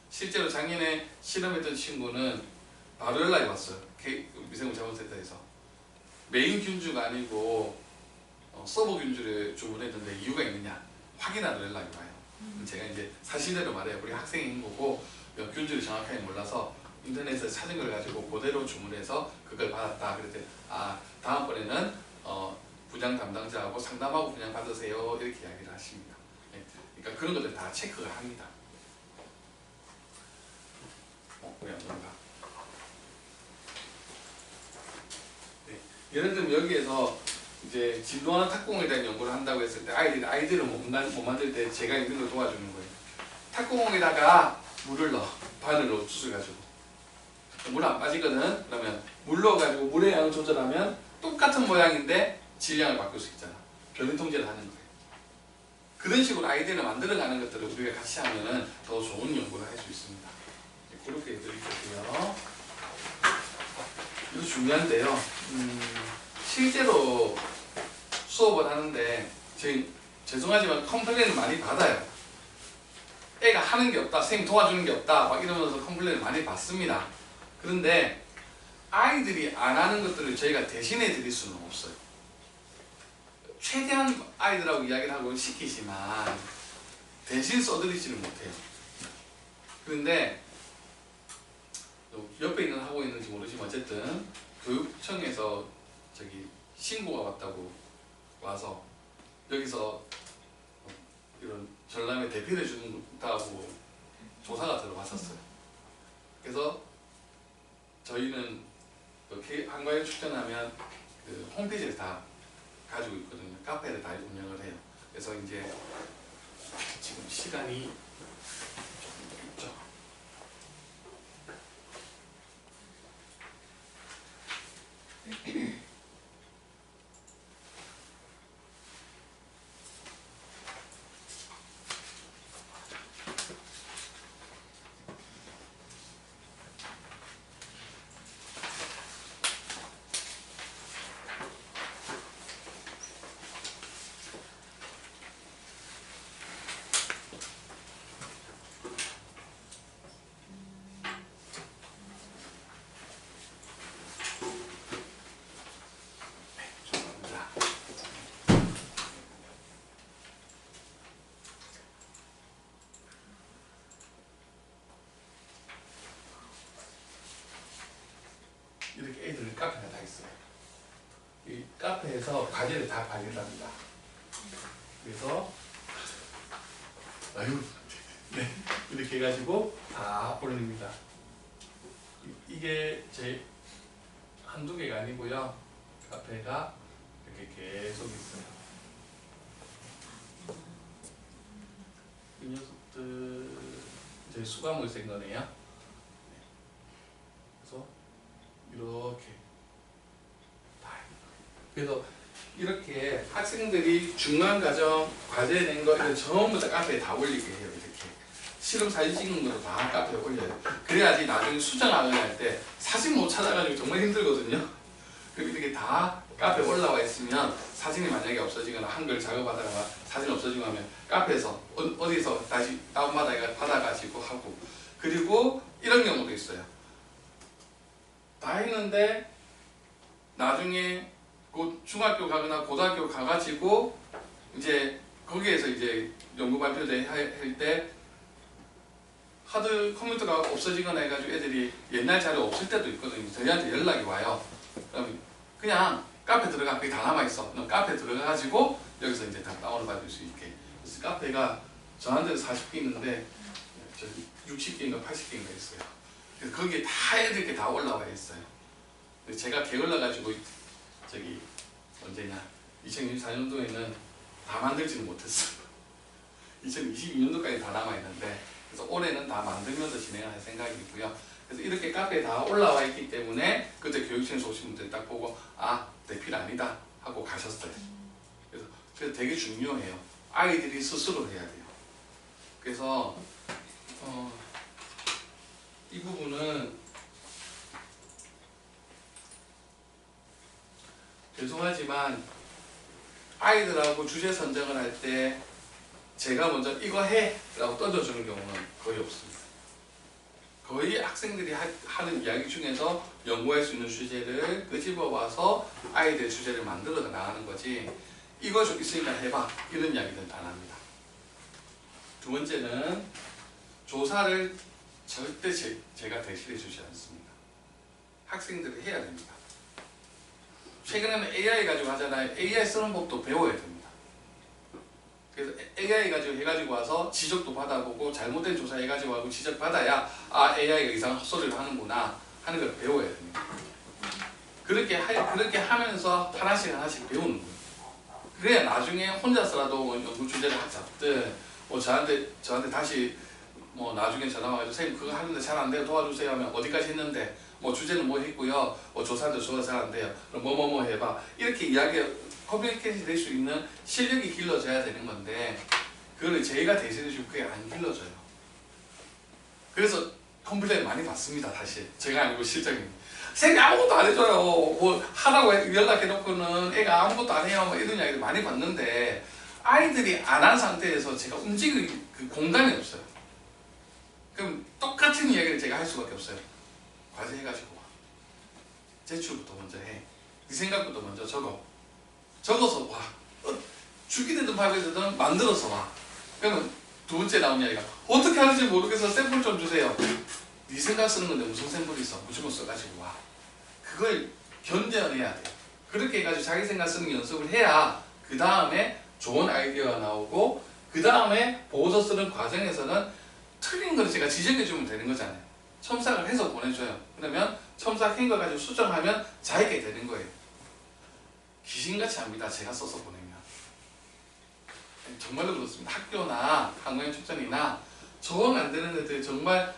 A: 실제로 작년에 실험했던 친구는 바로 연락이 왔어요. 미생물 자원센터에서 메인 균주가 아니고 서버 균주를 주문했는데 이유가 있느냐 확인하러 연락이 와요. 제가 이제 사실대로 말해요. 우리 학생인 거고 균주를 정확하게 몰라서 인터넷에서 찾은 걸 가지고 그대로 주문해서 그걸 받았다. 그랬더니 다음번에는 분양 담당자하고 상담하고 분양 받으세요 이렇게 이야기를 하십니다. 그러니까 그런 것들 다 체크를 합니다. 왜 안 넘어가? 네. 예를 들면 여기에서 이제 진로하는 탁구공에 대한 연구를 한다고 했을 때 아이들을 못 만들 때 제가 있는 걸 도와주는 거예요. 탁구공에다가 물을 넣어, 바늘로 붓을 가지고 물 안 빠지거든. 그러면 물 넣어가지고 물의 양을 조절하면 똑같은 모양인데 질량을 바꿀 수 있잖아. 변이 통제를 하는 거예요. 그런 식으로 아이디어를 만들어가는 것들을 우리가 같이 하면은 더 좋은 연구를 할 수 있습니다. 그렇게 해드릴게요. 이거 중요한데요. 실제로 수업을 하는데 죄송하지만 컴플레인을 많이 받아요. 애가 하는 게 없다, 선생님 도와주는 게 없다 막 이러면서 컴플레인을 많이 받습니다. 그런데 아이들이 안 하는 것들을 저희가 대신해 드릴 수는 없어요. 최대한 아이들하고 이야기를 하고 시키지만 대신 써드리지는 못해요. 그런데 옆에 있는 하고 있는지 모르지만 어쨌든 교육청에서 신고가 왔다고 와서 여기서 이런 전람회 대피를 준다고 조사가 들어왔었어요. 그래서 저희는 한과에 출전하면 그 홈페이지를 다 가지고 있거든요. 카페를 다 운영을 해요. 그래서 이제 지금 시간이 조금 있죠. 이렇게 애들 카페가 다 있어요. 이 카페에서 과제를 다 발견합니다. 그래서 네, 이렇게 해가지고 다 올립니다. 이게 제 한두 개가 아니고요. 카페가 이렇게 계속 있어요. 이 녀석들 이제 수감을 쓴 거네요. 그래서 이렇게 다 그래서 이렇게 학생들이 중간과정 과제 낸 거 이런 전부 다 카페에 다 올리게 해요. 이렇게 실험 사진 찍는 것도 다 카페에 올려요. 그래야지 나중에 수정학을 할 때 사진 못 찾아가지고 정말 힘들거든요. 그리고 이렇게 다 카페에 올라와 있으면 사진이 만약에 없어지거나 한글 작업하다가 사진 없어지고 하면 카페에서 어디서 다시 다운받아가지고 하고, 그리고 이런 경우도 있어요. 다 했는데 나중에 곧 중학교 가거나 고등학교 가가지고 이제 거기에서 이제 연구 발표를 할 때 하드 컴퓨터가 없어지거나 해가지고 애들이 옛날 자료 없을 때도 있거든요. 저희한테 연락이 와요. 그럼 그냥 카페 들어가, 그게 다 남아있어. 그럼 카페 들어가가지고 여기서 이제 다 다운을 받을 수 있게. 그래서 카페가 저한테는 40개 있는데 60개인가 80개인가 있어요. 그래서 거기에 다 애들께 다 올라와 있어요. 제가 게을러가지고 언제냐 2024년도에는 다 만들지는 못했어요. 2022년도까지 다 남아있는데, 그래서 올해는 다 만들면서 진행할 생각이고요. 그래서 이렇게 카페에 다 올라와 있기 때문에 그때 교육청에서 오신 분들 딱 보고 내 필 아니다 하고 가셨어요. 그래서 되게 중요해요. 아이들이 스스로 해야 돼요. 그래서 이 부분은 죄송하지만 아이들하고 주제 선정을 할 때 제가 먼저 이거 해! 라고 던져주는 경우는 거의 없습니다. 거의 학생들이 하는 이야기 중에서 연구할 수 있는 주제를 끄집어 와서 아이들 주제를 만들어 나가는 거지, 이거 좀 있으니까 해봐, 이런 이야기는 안 합니다. 두 번째는 조사를 절대 제가 대신해 주지 않습니다. 학생들이 해야 됩니다. 최근에는 AI 가지고 하잖아요. AI 쓰는 법도 배워야 됩니다. 그래서 AI 가지고 해가지고 와서 지적도 받아보고 잘못된 조사 해가지고 하고 지적 받아야 아 AI가 이상한 헛소리를 하는구나 하는 걸 배워야 됩니다. 그렇게 하면서 하나씩 배우는 거예요. 그래야 나중에 혼자서라도 연구 주제를 잡든 뭐 저한테 다시 뭐 나중에 전화 와가지고 선생님 그거 하는데 잘 안 돼요 도와주세요 하면 어디까지 했는데 뭐 주제는 뭐 했고요 뭐 조사도 잘 안 돼요 그럼 뭐 해봐 이렇게 커뮤니케이션이 될 수 있는 실력이 길러져야 되는 건데 그거를 저희가 대신해주고 그게 안 길러져요. 그래서 컴플레인 많이 받습니다. 사실 제가 아니고 실장님 선생님 아무것도 안 해줘요 뭐 하라고 연락해놓고는 애가 아무것도 안 해요 뭐 이런 이야기를 많이 받는데 아이들이 안 한 상태에서 제가 움직일 그 공간이 없어요. 그럼 똑같은 이야기를 제가 할 수밖에 없어요. 과제 해가지고 와. 제출부터 먼저 해. 네 생각부터 먼저 적어서 와. 죽이든 밥이든 만들어서 와. 그러면 두 번째 나온 이야기가 어떻게 하는지 모르겠어 샘플 좀 주세요. 네 생각 쓰는 건데 무슨 샘플이 있어. 무조건 써가지고 와. 그걸 견뎌내야 돼요. 그렇게 해가지고 자기 생각 쓰는 연습을 해야 그 다음에 좋은 아이디어가 나오고 그 다음에 보고서 쓰는 과정에서는 틀린 걸 제가 지적해주면 되는 거잖아요. 첨삭을 해서 보내줘요. 그러면 첨삭한 걸 가지고 수정하면 자기게 되는 거예요. 귀신같이 합니다. 제가 써서 보내면. 정말로 그렇습니다. 학교나 한국인 축전이나 적응 안 되는 애들 정말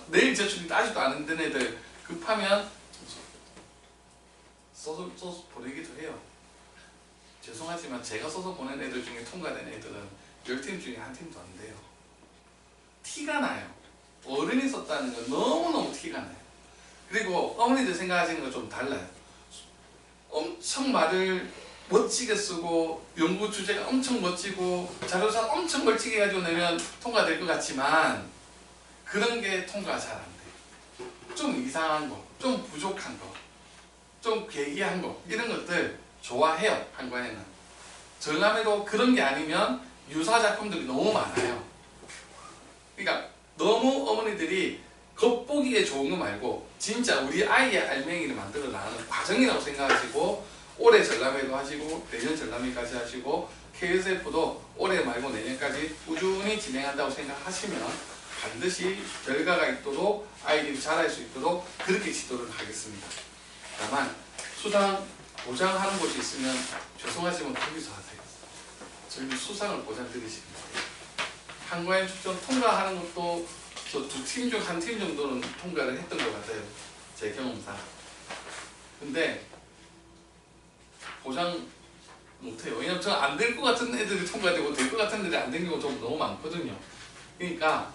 A: 내일 제출이 따지도 안 되는 애들 급하면 써서 보내기도 해요. 죄송하지만 제가 써서 보낸 애들 중에 통과된 애들은 10팀 중에 한 팀도 안 돼요. 티가 나요. 어른이 썼다는 건 너무너무 티가 나요. 그리고 어머니들 생각하시는 건 좀 달라요. 엄청 말을 멋지게 쓰고 연구 주제가 엄청 멋지고 자료사 엄청 멋지게 가지고 내면 통과될 것 같지만 그런 게 통과가 잘 안 돼요. 좀 이상한 거, 좀 부족한 거, 좀 괴기한 거 이런 것들 좋아해요. 한과에는. 전람회도 그런 게 아니면 유사 작품들이 너무 많아요. 그러니까 너무 어머니들이 겉보기에 좋은 거 말고 진짜 우리 아이의 알맹이를 만들어 나가는 과정이라고 생각하시고 올해 전람회도 하시고 내년 전람회까지 하시고 KSF도 올해 말고 내년까지 꾸준히 진행한다고 생각하시면 반드시 결과가 있도록 아이들이 잘할 수 있도록 그렇게 지도를 하겠습니다. 다만 수상 보장하는 곳이 있으면 죄송하지만 거기서 하세요. 저희는 수상을 보장드리십니다. 한과인 축전 통과하는 것도 저 두 팀 중 한 팀 정도는 통과를 했던 것 같아요. 제 경험상. 근데 보장 못해요. 왜냐면 저 안 될 것 같은 애들이 통과되고 될 것 같은 애들이 안 된 경우가 좀 너무 많거든요. 그러니까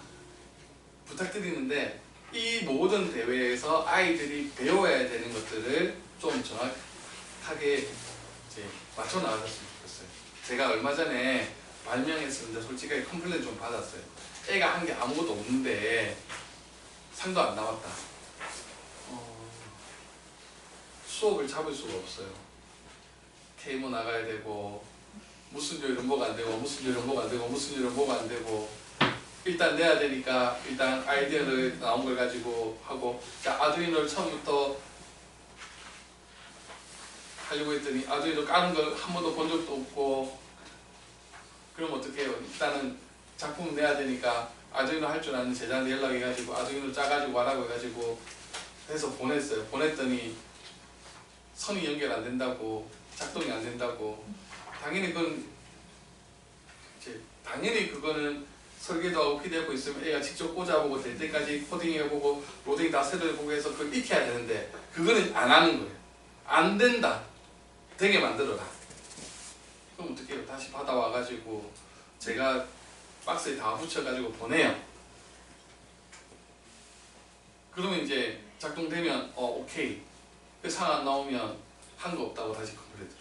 A: 부탁드리는데 이 모든 대회에서 아이들이 배워야 되는 것들을 좀 정확하게 이제 맞춰 나가셨으면 좋겠어요. 제가 얼마 전에 발명했었는데 솔직하게 컴플레인 좀 받았어요. 애가 한 게 아무것도 없는데 상도 안 나왔다. 수업을 잡을 수가 없어요. K모 나가야 되고 무슨 요일은 뭐가 안 되고 무슨 요일은 뭐가 안 되고 무슨 요일은 뭐가 안 되고 일단 내야 되니까 일단 아이디어를 나온 걸 가지고 하고 자 아두이노를 처음부터 하려고 했더니 아두이노 까는 걸 한 번도 본 적도 없고 그럼 어떻게 해요? 일단은 작품 내야 되니까 아두이노 할 줄 아는 제자한테 연락해가지고 아두이노 짜가지고 와라고 해가지고 해서 보냈어요. 보냈더니 선이 연결 안 된다고 작동이 안 된다고 당연히 그거는 설계도 하고 PD하고 있으면 애가 직접 꽂아보고 될 때까지 코딩해보고 로딩 다 세도해보고 해서 그걸 익혀야 되는데 그거는 안 하는 거예요. 안 된다. 되게 만들어라. 그럼 어떻게 해요? 다시 받아와가지고 제가 박스에 다 붙여가지고 보내요. 그러면 이제 작동되면 오케이. 그 상 안 나오면 한 거 없다고 다시 컴플레인 들어.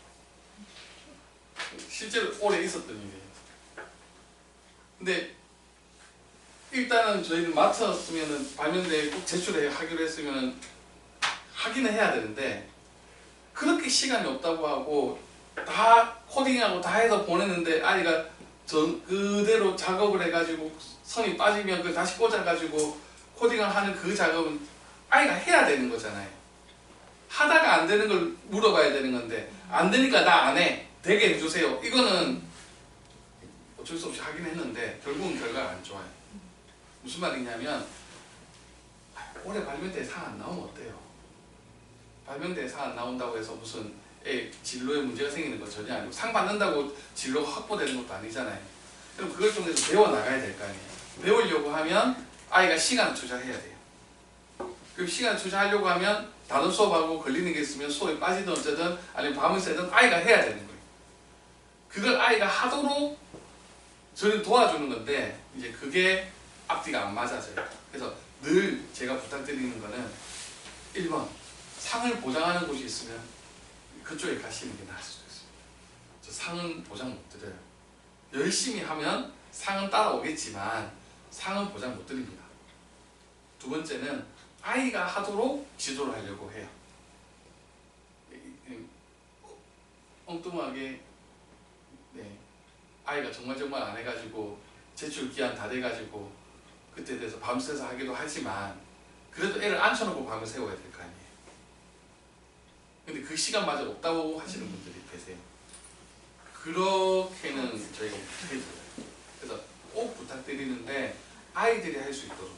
A: 실제로 오래 있었던 일이에요. 근데 일단은 저희는 맡았으면은 발명대에 꼭 제출하기로 했으면은 하기는 해야 되는데 그렇게 시간이 없다고 하고 다 코딩하고 다 해서 보냈는데 아이가 그대로 작업을 해가지고 선이 빠지면 그걸 다시 꽂아가지고 코딩을 하는 그 작업은 아이가 해야 되는 거잖아요. 하다가 안 되는 걸 물어봐야 되는 건데 안 되니까 나 안 해. 되게 해주세요. 이거는 어쩔 수 없이 하긴 했는데 결국은 결과가 안 좋아요. 무슨 말이냐면 올해 발명대에 상 안 나오면 어때요? 발명대에 상 안 나온다고 해서 무슨 진로에 문제가 생기는 건 전혀 아니고 상 받는다고 진로가 확보되는 것도 아니잖아요. 그럼 그걸 좀 배워나가야 될 거 아니에요. 배우려고 하면 아이가 시간을 투자해야 돼요. 그럼 시간을 투자하려고 하면 단어 수업하고 걸리는 게 있으면 수업에 빠지든 어쩌든 아니면 밤을 새든 아이가 해야 되는 거예요. 그걸 아이가 하도록 저는 도와주는 건데 이제 그게 앞뒤가 안 맞아져요. 그래서 늘 제가 부탁드리는 거는 1번 상을 보장하는 곳이 있으면 그쪽에 가시는 게 나을 수도 있습니다. 저 상은 보장 못 드려요. 열심히 하면 상은 따라오겠지만 상은 보장 못 드립니다. 두 번째는 아이가 하도록 지도를 하려고 해요. 엉뚱하게 아이가 정말 안 해가지고 제출 기한 다 돼가지고 그때 돼서 밤새서 하기도 하지만 그래도 애를 앉혀놓고 밤을 새워야 될 거 아니에요. 근데 그 시간마저 없다고 하시는 분들이 계세요. 그렇게는 저희가 못해드려요. 그래서 꼭 부탁드리는데 아이들이 할 수 있도록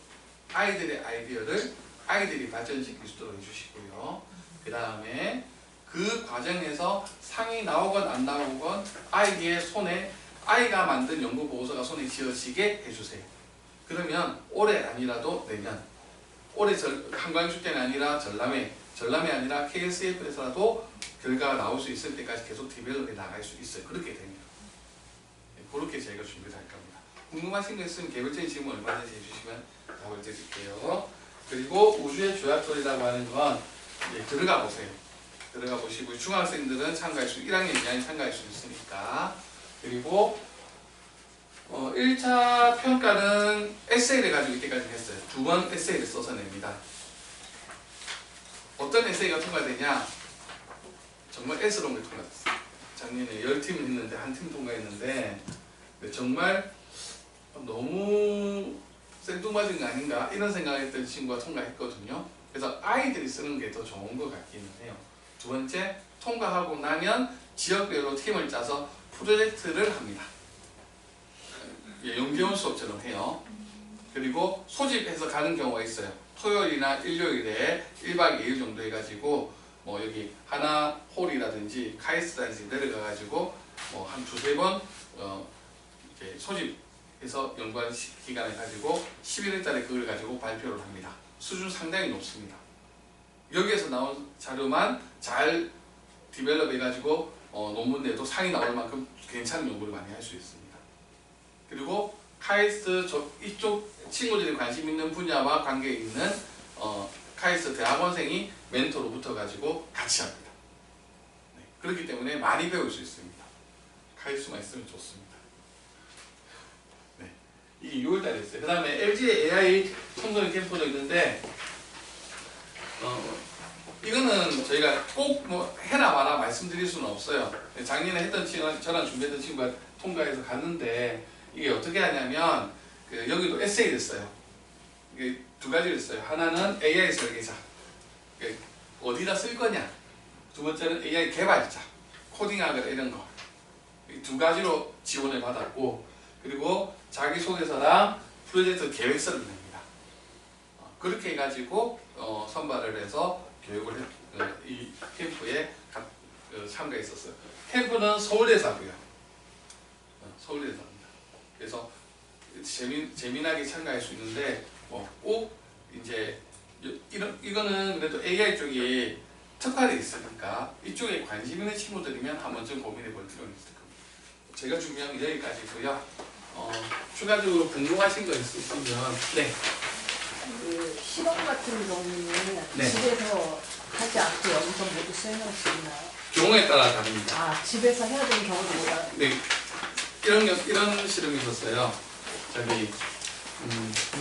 A: 아이들의 아이디어를 아이들이 발전시킬 수 있도록 해주시고요. 그 다음에 그 과정에서 상이 나오건 안 나오건 아이의 손에 아이가 만든 연구보고서가 손에 쥐어지게 해주세요. 그러면 올해 아니라도 내년, 올해 한광축제는 아니라 전람회 아니라 KSF에서라도 결과가 나올 수 있을 때까지 계속 디벨롭에 나갈 수 있어요. 그렇게 됩니다. 그렇게 저희가 준비를 할 겁니다. 궁금하신 거 있으면 개별적인 질문 얼마든지 해주시면 답을 드릴게요. 그리고 우주의 조약돌이라고 하는 건 이제 들어가 보세요. 들어가 보시고 중학생들은 참가할 수 1학년 이하는 참가할 수 있으니까. 그리고 1차 평가는 에세이를 가지고 이때까지 했어요. 2번 에세이를 써서 냅니다. 어떤 에세이가 통과되냐? 정말 애스러운 게 통과됐어요. 작년에 10팀을 했는데 한 팀 통과했는데 정말 너무 생뚱맞은 거 아닌가 이런 생각했던 친구가 통과했거든요. 그래서 아이들이 쓰는 게 더 좋은 것 같기는 해요. 두 번째, 통과하고 나면 지역별로 팀을 짜서 프로젝트를 합니다. 연계원 수업처럼 해요. 그리고 소집해서 가는 경우가 있어요. 토요일이나 일요일에 1박 2일 정도 해가지고 뭐 여기 하나홀이라든지 카이스트라든지 내려가가지고 뭐 한 두세 번 이렇게 소집해서 연구한 기간을 가지고 11월달에 그걸 가지고 발표를 합니다. 수준 상당히 높습니다. 여기에서 나온 자료만 잘 디벨롭 해가지고 논문 내도 상이 나올 만큼 괜찮은 연구를 많이 할 수 있습니다. 그리고 카이스트 이쪽 친구들이 관심 있는 분야와 관계 있는 카이스트 대학원생이 멘토로 붙어가지고 같이 합니다. 네, 그렇기 때문에 많이 배울 수 있습니다. 카이스트만 있으면 좋습니다. 네, 이게 6월달에 있어요. 그 다음에 LG의 AI 청소년 캠프도 있는데 이거는 저희가 꼭 뭐 해라 마라 말씀드릴 수는 없어요. 작년에 했던 친구, 저랑 준비했던 친구가 통과해서 갔는데 이게 어떻게 하냐면 여기도 에세이를 써요. 이게 두 가지를 써요. 하나는 AI 설계자, 어디다 쓸 거냐. 두 번째는 AI 개발자, 코딩하거나 이런 거. 이 두 가지로 지원을 받았고, 그리고 자기소개서랑 프로젝트 계획서를 냅니다. 그렇게 해가지고 선발을 해서 교육을 이 캠프에 참가했었어요. 캠프는 서울대에서 하고요. 서울대에서 합니다. 그래서 재미나게 참가할 수 있는데 꼭 이제 이거는 그래도 AI 쪽이 특화되어 있으니까 이쪽에 관심 있는 친구들이면 한 번쯤 고민해 볼 필요는 있을 겁니다. 제가 준비한 게 여기까지고요. 추가적으로 궁금하신 거 있으시면 네.
B: 그 시험 같은 경우는
A: 네.
B: 집에서 하지 않고 여기서 모두 수행할 수 있나요?
A: 경우에 따라 다릅니다.
B: 아, 집에서 해야 되는 경우도 뭐다.
A: 네, 이런 실험이 있었어요. 저기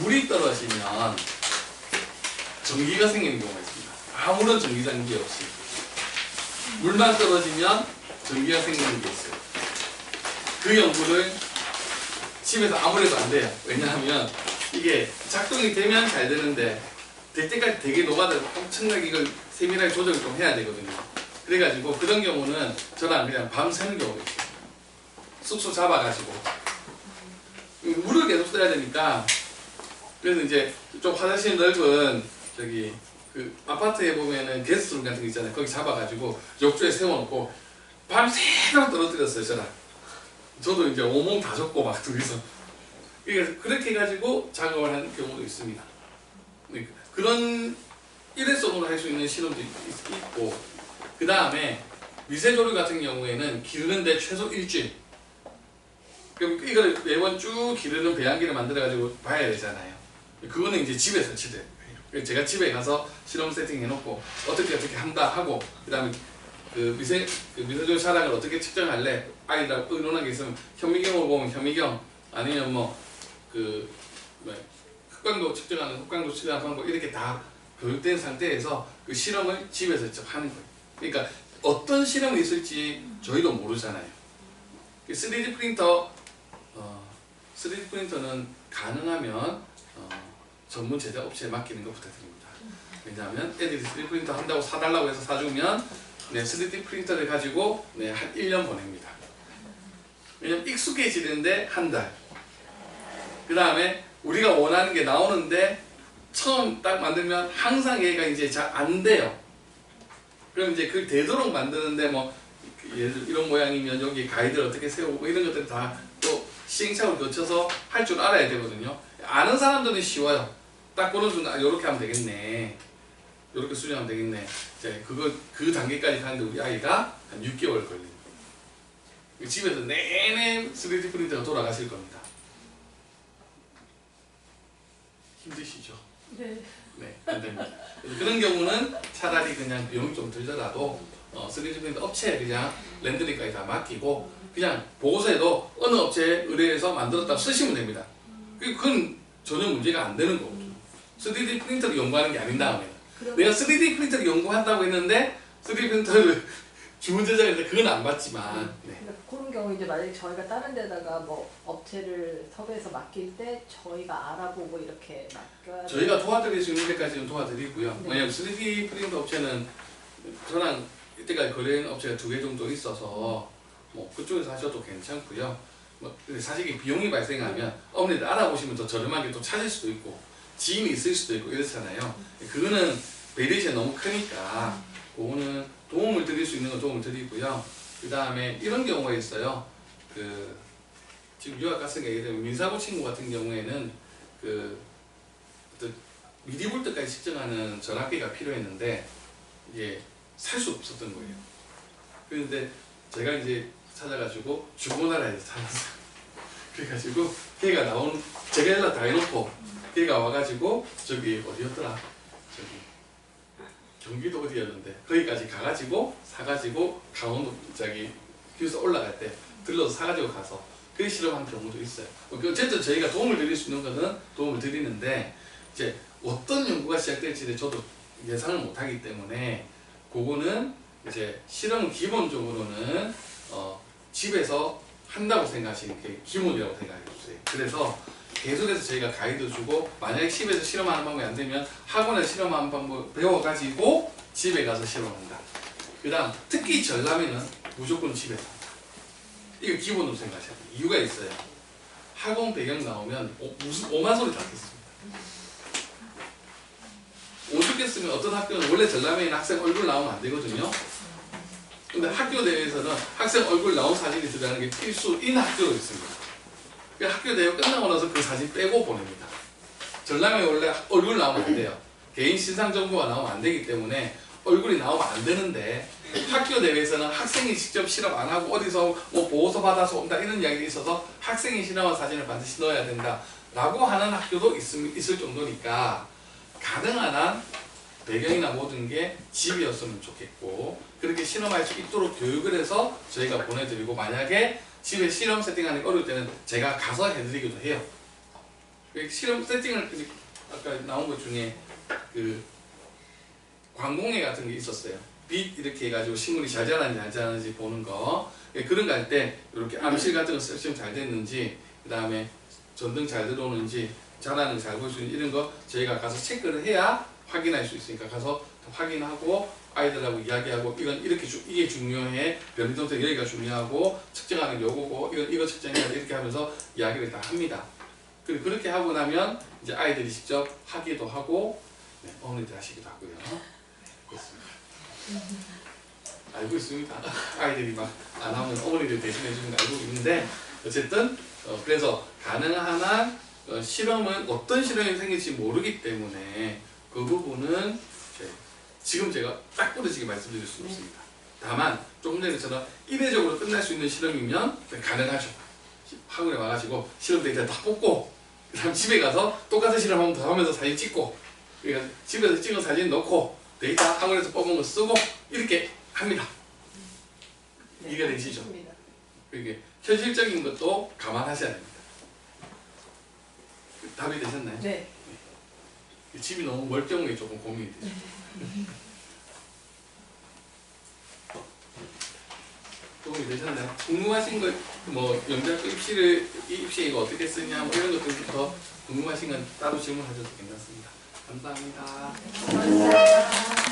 A: 물이 떨어지면 전기가 생기는 경우가 있습니다. 아무런 전기 장비 없이 물만 떨어지면 전기가 생기는 게 있어요. 그 연구를 집에서 아무래도 안 돼요. 왜냐하면 이게 작동이 되면 잘 되는데 될 때까지 되게 노가다 엄청나게 이걸 세밀하게 조절을 좀 해야 되거든요. 그래가지고 그런 경우는 저랑 그냥 밤새는 경우가 있어요. 쑥쑥 잡아가지고 물을 계속 써야 되니까. 그래서 이제 좀 화장실 넓은 저기 그 아파트에 보면은 게스트룸 같은 거 있잖아요. 거기 잡아가지고 욕조에 세워놓고 밤새도록 떨어뜨렸어요. 저랑. 저도 이제 온몸 다 젖고 막 둘이서. 그렇게 해가지고 작업을 하는 경우도 있습니다. 그런 일회성으로 할 수 있는 실험도 있고, 그 다음에 미세조류 같은 경우에는 기르는데 최소 일주일. 그럼 이걸 매번 쭉 기르는 배양기를 만들어가지고 봐야 되잖아요. 그거는 이제 집에 설치돼요. 제가 집에 가서 실험 세팅 해놓고 어떻게 한다 하고, 그 다음에 그 미세조류 사량을 어떻게 측정할래? 아이랑 의논한 게 있으면 현미경으로 보면 현미경, 아니면 흑광도 측정하는 흑광도 측정하는 방법, 이렇게 다 교육된 상태에서 그 실험을 집에서 직접 하는 거예요. 그러니까 어떤 실험이 있을지 저희도 모르잖아요. 3D 프린터는 가능하면 전문 제작 업체에 맡기는 거 부탁드립니다. 왜냐하면 애들이 3D 프린터 한다고 사달라고 해서 사주면 3D 프린터를 가지고 한 1년 보냅니다. 왜냐면 익숙해지는데 한 달. 그 다음에 우리가 원하는 게 나오는데 처음 딱 만들면 항상 얘가 이제 잘 안 돼요. 그럼 이제 그걸 되도록 만드는데 이런 모양이면 여기 가이드를 어떻게 세우고 이런 것들 다 또 시행착오를 거쳐서 할 줄 알아야 되거든요. 아는 사람들은 쉬워요. 딱 보여주면 이렇게 하면 되겠네. 이렇게 수정하면 되겠네. 이제 그 단계까지 가는데 우리 아이가 한 6개월 걸립니다. 집에서 내내 3D 프린터가 돌아가실 겁니다. 힘드시죠?
B: 네.
A: 네, 안 됩니다. 그런 경우는 차라리 그냥 비용이 좀 들더라도 3D 프린터 업체에 그냥 렌더링까지 다 맡기고 그냥 보고서에도 어느 업체에 의뢰해서 만들었다고 쓰시면 됩니다. 그건 전혀 문제가 안 되는 거거든요. 3D 프린터를 연구하는 게 아닌 다음에 내가 3D 프린터를 연구한다고 했는데 3D 프린터를 주문 제작했는데 그건 안 받지만
B: 그런 경우 이제 만약에 저희가 다른 데다가 업체를 섭외해서 맡길 때 저희가 알아보고 이렇게 맡겨야
A: 저희가 도와드릴 수 있는 데까지는 도와드리고요.
B: 네.
A: 왜냐하면 3D 프린터 업체는 저랑 이때까지 거래한 업체가 2개 정도 있어서 그쪽에서 하셔도 괜찮고요. 사실 이게 비용이 발생하면 어머니들 알아보시면 더 저렴하게 또 찾을 수도 있고 지인이 있을 수도 있고 이렇잖아요. 그거는 베리에이션이 너무 크니까 그거는 도움을 드릴 수 있는 건 도움을 드리고요. 그 다음에 이런 경우가 있어요. 지금 유학 갔으니까 얘기하면 민사고 친구 같은 경우에는 미리볼트까지 측정하는 전압기가 필요했는데 이게 살 수 없었던 거예요. 그런데 제가 이제 찾아가지고 중고나라에서 찾았어요. 그래가지고 걔가 제가 연락 다 해놓고 걔가 와가지고 저기 어디였더라? 저기 경기도 어디였는데 거기까지 가가지고 사가지고 강원도 기숙사 올라갈 때 들러서 사가지고 가서 그 실험한 경우도 있어요. 어쨌든 저희가 도움을 드릴 수 있는 것은 도움을 드리는데 이제 어떤 연구가 시작될지 저도 예상을 못하기 때문에 그거는 이제 실험은 기본적으로는 집에서 한다고 생각하시는 게 기본이라고 생각해 주세요. 그래서 계속해서 저희가 가이드 주고 만약에 집에서 실험하는 방법이 안 되면 학원에서 실험하는 방법 배워가지고 집에 가서 실험한다. 그 다음 특히 전람회는 무조건 집에서 한다. 이거 기본으로 생각하셔야 돼요. 이유가 있어요. 학원 배경 나오면 무슨 오만 소리 다 듣습니다. 오죽했으면 어떤 학교는 원래 전람회에는 학생 얼굴 나오면 안 되거든요. 근데 학교 내에서는 학생 얼굴 나온 사진이 들어가는 게 필수인 학교도 있습니다. 학교 대회 끝나고 나서 그 사진 빼고 보냅니다. 전람회 원래 얼굴 나오면 안 돼요. 개인 신상 정보가 나오면 안 되기 때문에 얼굴이 나오면 안 되는데 학교 대회에서는 학생이 직접 실험 안 하고 어디서 보고서 받아서 온다 이런 이야기가 있어서 학생이 실험한 사진을 반드시 넣어야 된다 라고 하는 학교도 있을 정도니까 가능한 한 배경이나 모든 게 집이었으면 좋겠고 그렇게 실험할 수 있도록 교육을 해서 저희가 보내드리고 만약에 집에 실험 세팅하는 게 어려울 때는 제가 가서 해드리기도 해요. 실험 세팅을 아까 나온 것 중에 그 광공회 같은 게 있었어요. 빛 이렇게 해가지고 식물이 잘 자라는지 안 자라는지 보는 거 그런 거 할 때 이렇게 암실 같은 거 설정 잘 됐는지 그 다음에 전등 잘 들어오는지 자라는 잘 볼 수 있는 이런 거 저희가 가서 체크를 해야 확인할 수 있으니까 가서 확인하고 아이들하고 이야기하고 이건 이렇게 이게 중요해 변이동생 여기가 중요하고 측정하는 게 요거고 이거 측정해야 돼 이렇게 하면서 이야기를 다 합니다. 그리고 그렇게 하고 나면 이제 아이들이 직접 하기도 하고 네, 어머니들 하시기도 하고요. 그렇습니다. 알고 있습니다. 아이들이 막 안 하면 어머니들 대신해 주는 거 알고 있는데 어쨌든 그래서 가능한 한 실험은 어떤 실험이 생길지 모르기 때문에 그 부분은 지금 제가 딱 부러지게 말씀드릴 수는 없습니다. 다만 조금 전에처럼 이례적으로 끝날 수 있는 실험이면 가능하죠. 학원에 와가지고 실험 데이터 다 뽑고 그 다음 집에 가서 똑같은 실험 한 번 더 하면서 사진 찍고 그러니까 집에서 찍은 사진 넣고 데이터 학원에서 뽑은 거 쓰고 이렇게 합니다.
B: 네,
A: 이해가 되시죠?
B: 좋습니다.
A: 이게 현실적인 것도 감안하셔야 됩니다. 답이 되셨나요?
B: 네.
A: 집이 너무 멀 경우에 조금 고민이 되죠. 도움이 되셨나요? 궁금하신 것, 뭐 영작 입시 이거 어떻게 쓰냐, 뭐 이런 것들부터 궁금하신 건 따로 질문하셔도 괜찮습니다. 감사합니다.
B: 감사합니다.